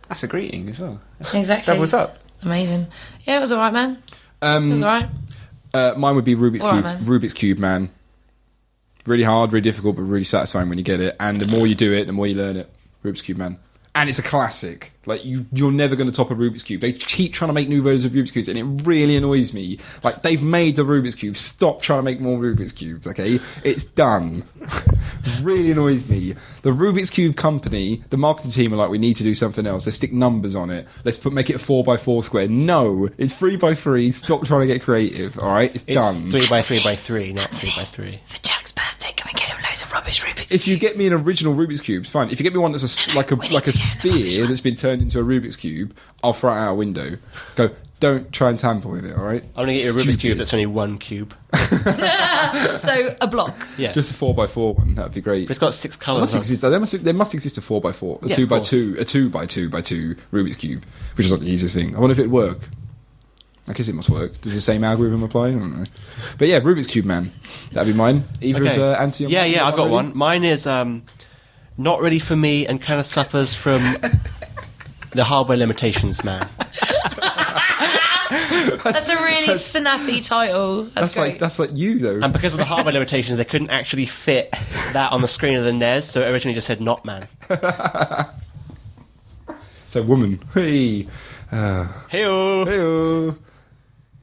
That's a greeting as well. Exactly. Doubles up. Amazing. Yeah, it was all right, man. It was all right. Mine would be Rubik's All right, Cube. man. Rubik's Cube, man. Really hard, really difficult, but really satisfying when you get it. And the more you do it, the more you learn it. Rubik's Cube, man. And it's a classic. Like, you're never going to top a Rubik's Cube. They keep trying to make new versions of Rubik's Cubes, and it really annoys me. Like, they've made the Rubik's Cube. Stop trying to make more Rubik's Cubes, okay? It's done. Really annoys me. The Rubik's Cube company, the marketing team are like, we need to do something else. Let's stick numbers on it. Let's make it a 4x4 square. No, it's 3x3. Stop trying to get creative, all right? It's done. 3x3x3, not 3x3. For Jack's birthday, can we get him loads of rubbish Rubik's If you Cubes? get me an original Rubik's Cube, it's fine. If you get me one that's like a we need to get the sphere rubbish that's been turned into a Rubik's Cube, I'll throw it out a window. Go, don't try and tamper with it, all right? I'm going to get you a Rubik's Stupid. Cube that's only one cube. So, a block. Yeah. Just a 4x4 one. That'd be great. But it's got 6 There colours must on. exist. There must exist a 4x4, a Yeah, 2x2, a 2x2x2 Rubik's Cube, which is not the easiest thing. I wonder if it'd work. I guess it must work. Does the same algorithm apply? I don't know. But yeah, Rubik's Cube, man. That'd be mine. Either Okay. of Anthony or Yeah, mine? yeah, I've got Already? one. Mine is not ready for me and kind of suffers from the hardware limitations, man. That's a really snappy title. That's great. That's like you though. And because of the hardware limitations, they couldn't actually fit that on the screen of the NES, so it originally just said not man. So woman. Hey. Hey-o! Hey-o.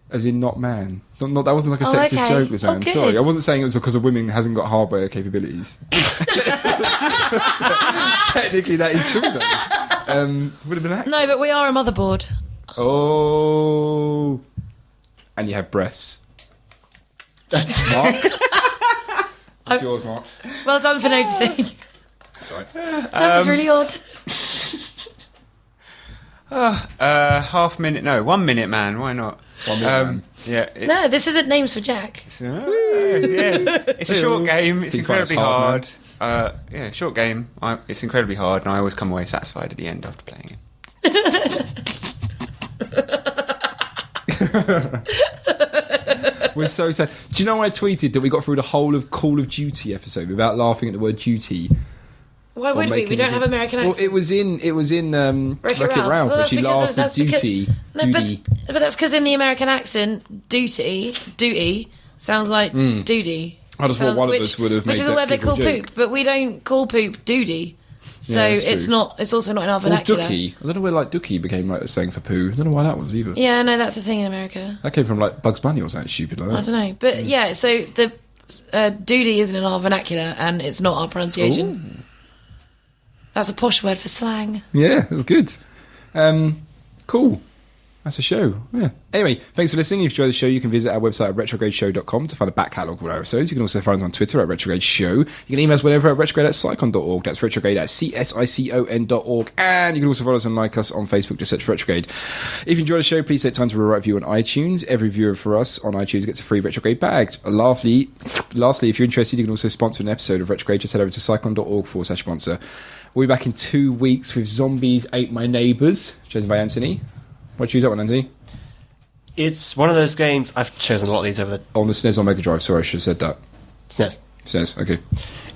As in not man. Not that wasn't like a Oh, sexist okay. joke, Lisanne. Oh, good. Sorry, I wasn't saying it was because a woman hasn't got hardware capabilities. Technically, that is true, though. Would have been accurate. No, but we are a motherboard. Oh. And you have breasts. That's Mark? It's yours, Mark. Well done for noticing. Sorry. That was really odd. 1 minute, man. Why not? 1 minute, man. Yeah. It's, No, this isn't names for Jack. yeah. It's a short game. It's Think about it's incredibly hard, hard. Yeah, short game. It's incredibly hard, and I always come away satisfied at the end after playing it. We're so sad. Do you know I tweeted that we got through the whole of Call of Duty episode without laughing at the word duty? Why would we? We don't have American accents. Well, it was in Wreck-It Ralph, Well, where that's she because- laughs at that's because- duty. No, but that's because in the American accent, duty sounds like duty. I just thought one of us would have Which made is that where they people call joke. poop, but we don't call poop duty. So Yeah, that's it's true. not. It's also not in our Or vernacular. Dookie. I don't know where like Dookie became like a saying for poo. I don't know why that was either. Yeah, no, that's a thing in America. That came from like Bugs Bunny or something stupid like I that. don't know, but yeah. So the duty isn't in our vernacular, and it's not our pronunciation. That's a posh word for slang. Yeah, that's good. Cool. That's a show. Yeah. Anyway, thanks for listening. If you enjoyed the show, you can visit our website at retrogradeshow.com to find a back catalogue of all our episodes. You can also find us on Twitter at Retrograde Show. You can email us whenever at retrograde@psycon.org. That's retrograde at csicon.org. And you can also follow us and like us on Facebook. Just search for Retrograde. If you enjoyed the show, please take time to write a review on iTunes. Every viewer for us on iTunes gets a free Retrograde bag. Lastly, if you're interested, you can also sponsor an episode of Retrograde. Just head over to psycon.org/sponsor. We'll be back in 2 weeks with Zombies Ate My Neighbours, chosen by Anthony. Why'd you choose that one, Anthony? It's one of those games. I've chosen a lot of these over the On the SNES or Mega Drive, sorry, I should have said that. SNES. SNES, okay.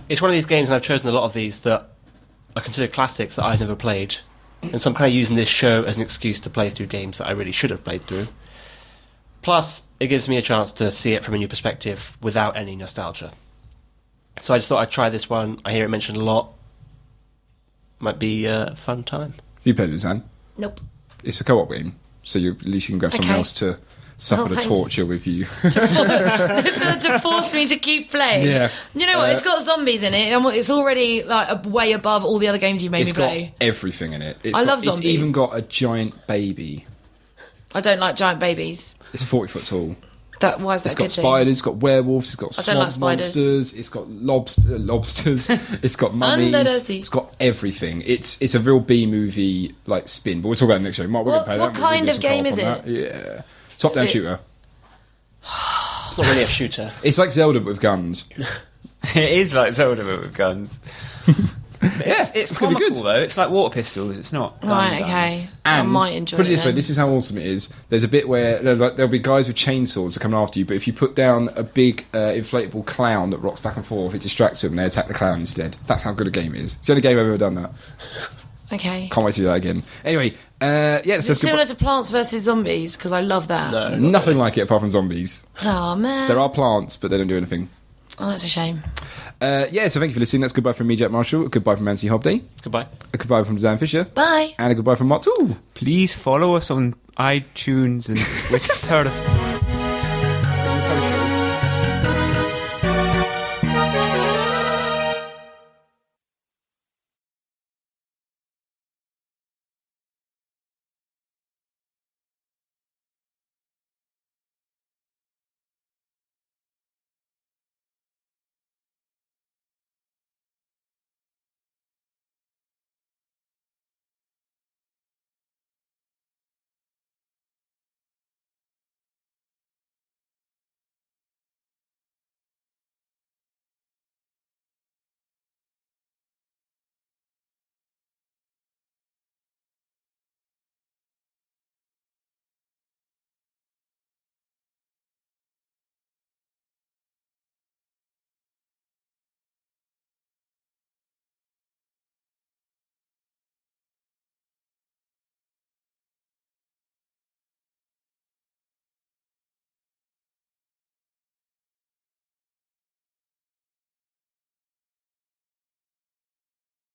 It's one of these games, and I've chosen a lot of these that are considered classics that I've never played. And so I'm kind of using this show as an excuse to play through games that I really should have played through. Plus, it gives me a chance to see it from a new perspective without any nostalgia. So I just thought I'd try this one. I hear it mentioned a lot. Might be a fun time. You played this, Anne? Nope. It's a co-op game, so at least you can grab someone Okay. else to suffer Oh, the thanks. torture with you. to force me to keep playing. Yeah. You know what? It's got zombies in it, and it's already like way above all the other games you've made It's me got play. everything in it. I love It's zombies. even got a giant baby. I don't like giant babies. It's 40 foot tall. Why is that It's a got good spiders, it's got werewolves, it's got I don't like swamp spiders. monsters, it's got lobsters, it's got mummies, Under the sea. it's got everything. It's a real B movie like spin. But we'll talk about it next show. Mark, we're What- going to play what that. We're gonna kind do of some game co-op is on it? that. Yeah, top down shooter. It's not really a shooter. It's like Zelda but with guns. It is like Zelda but with guns. It's gonna be comical good. though. It's like water pistols. It's not. Right, guns. okay. I And might enjoy put it it this way, then. this is how awesome it is. There's a bit where there'll be guys with chainsaws that come after you, but if you put down a big inflatable clown that rocks back and forth, it distracts them and they attack the clown instead. That's how good a game it is. It's the only game I've ever done that. Okay. Can't wait to do that again. Anyway, Is it so similar to Plants vs Zombies? Because I love that. No. nothing like it apart from zombies. Oh man. There are plants, but they don't do anything. Oh, that's a shame. So thank you for listening. That's goodbye from me, Jack Marshall. A goodbye from Nancy Hobday. Goodbye. A goodbye from Dan Fisher. Bye. And a goodbye from Mark Toole. Please follow us on iTunes and Twitter.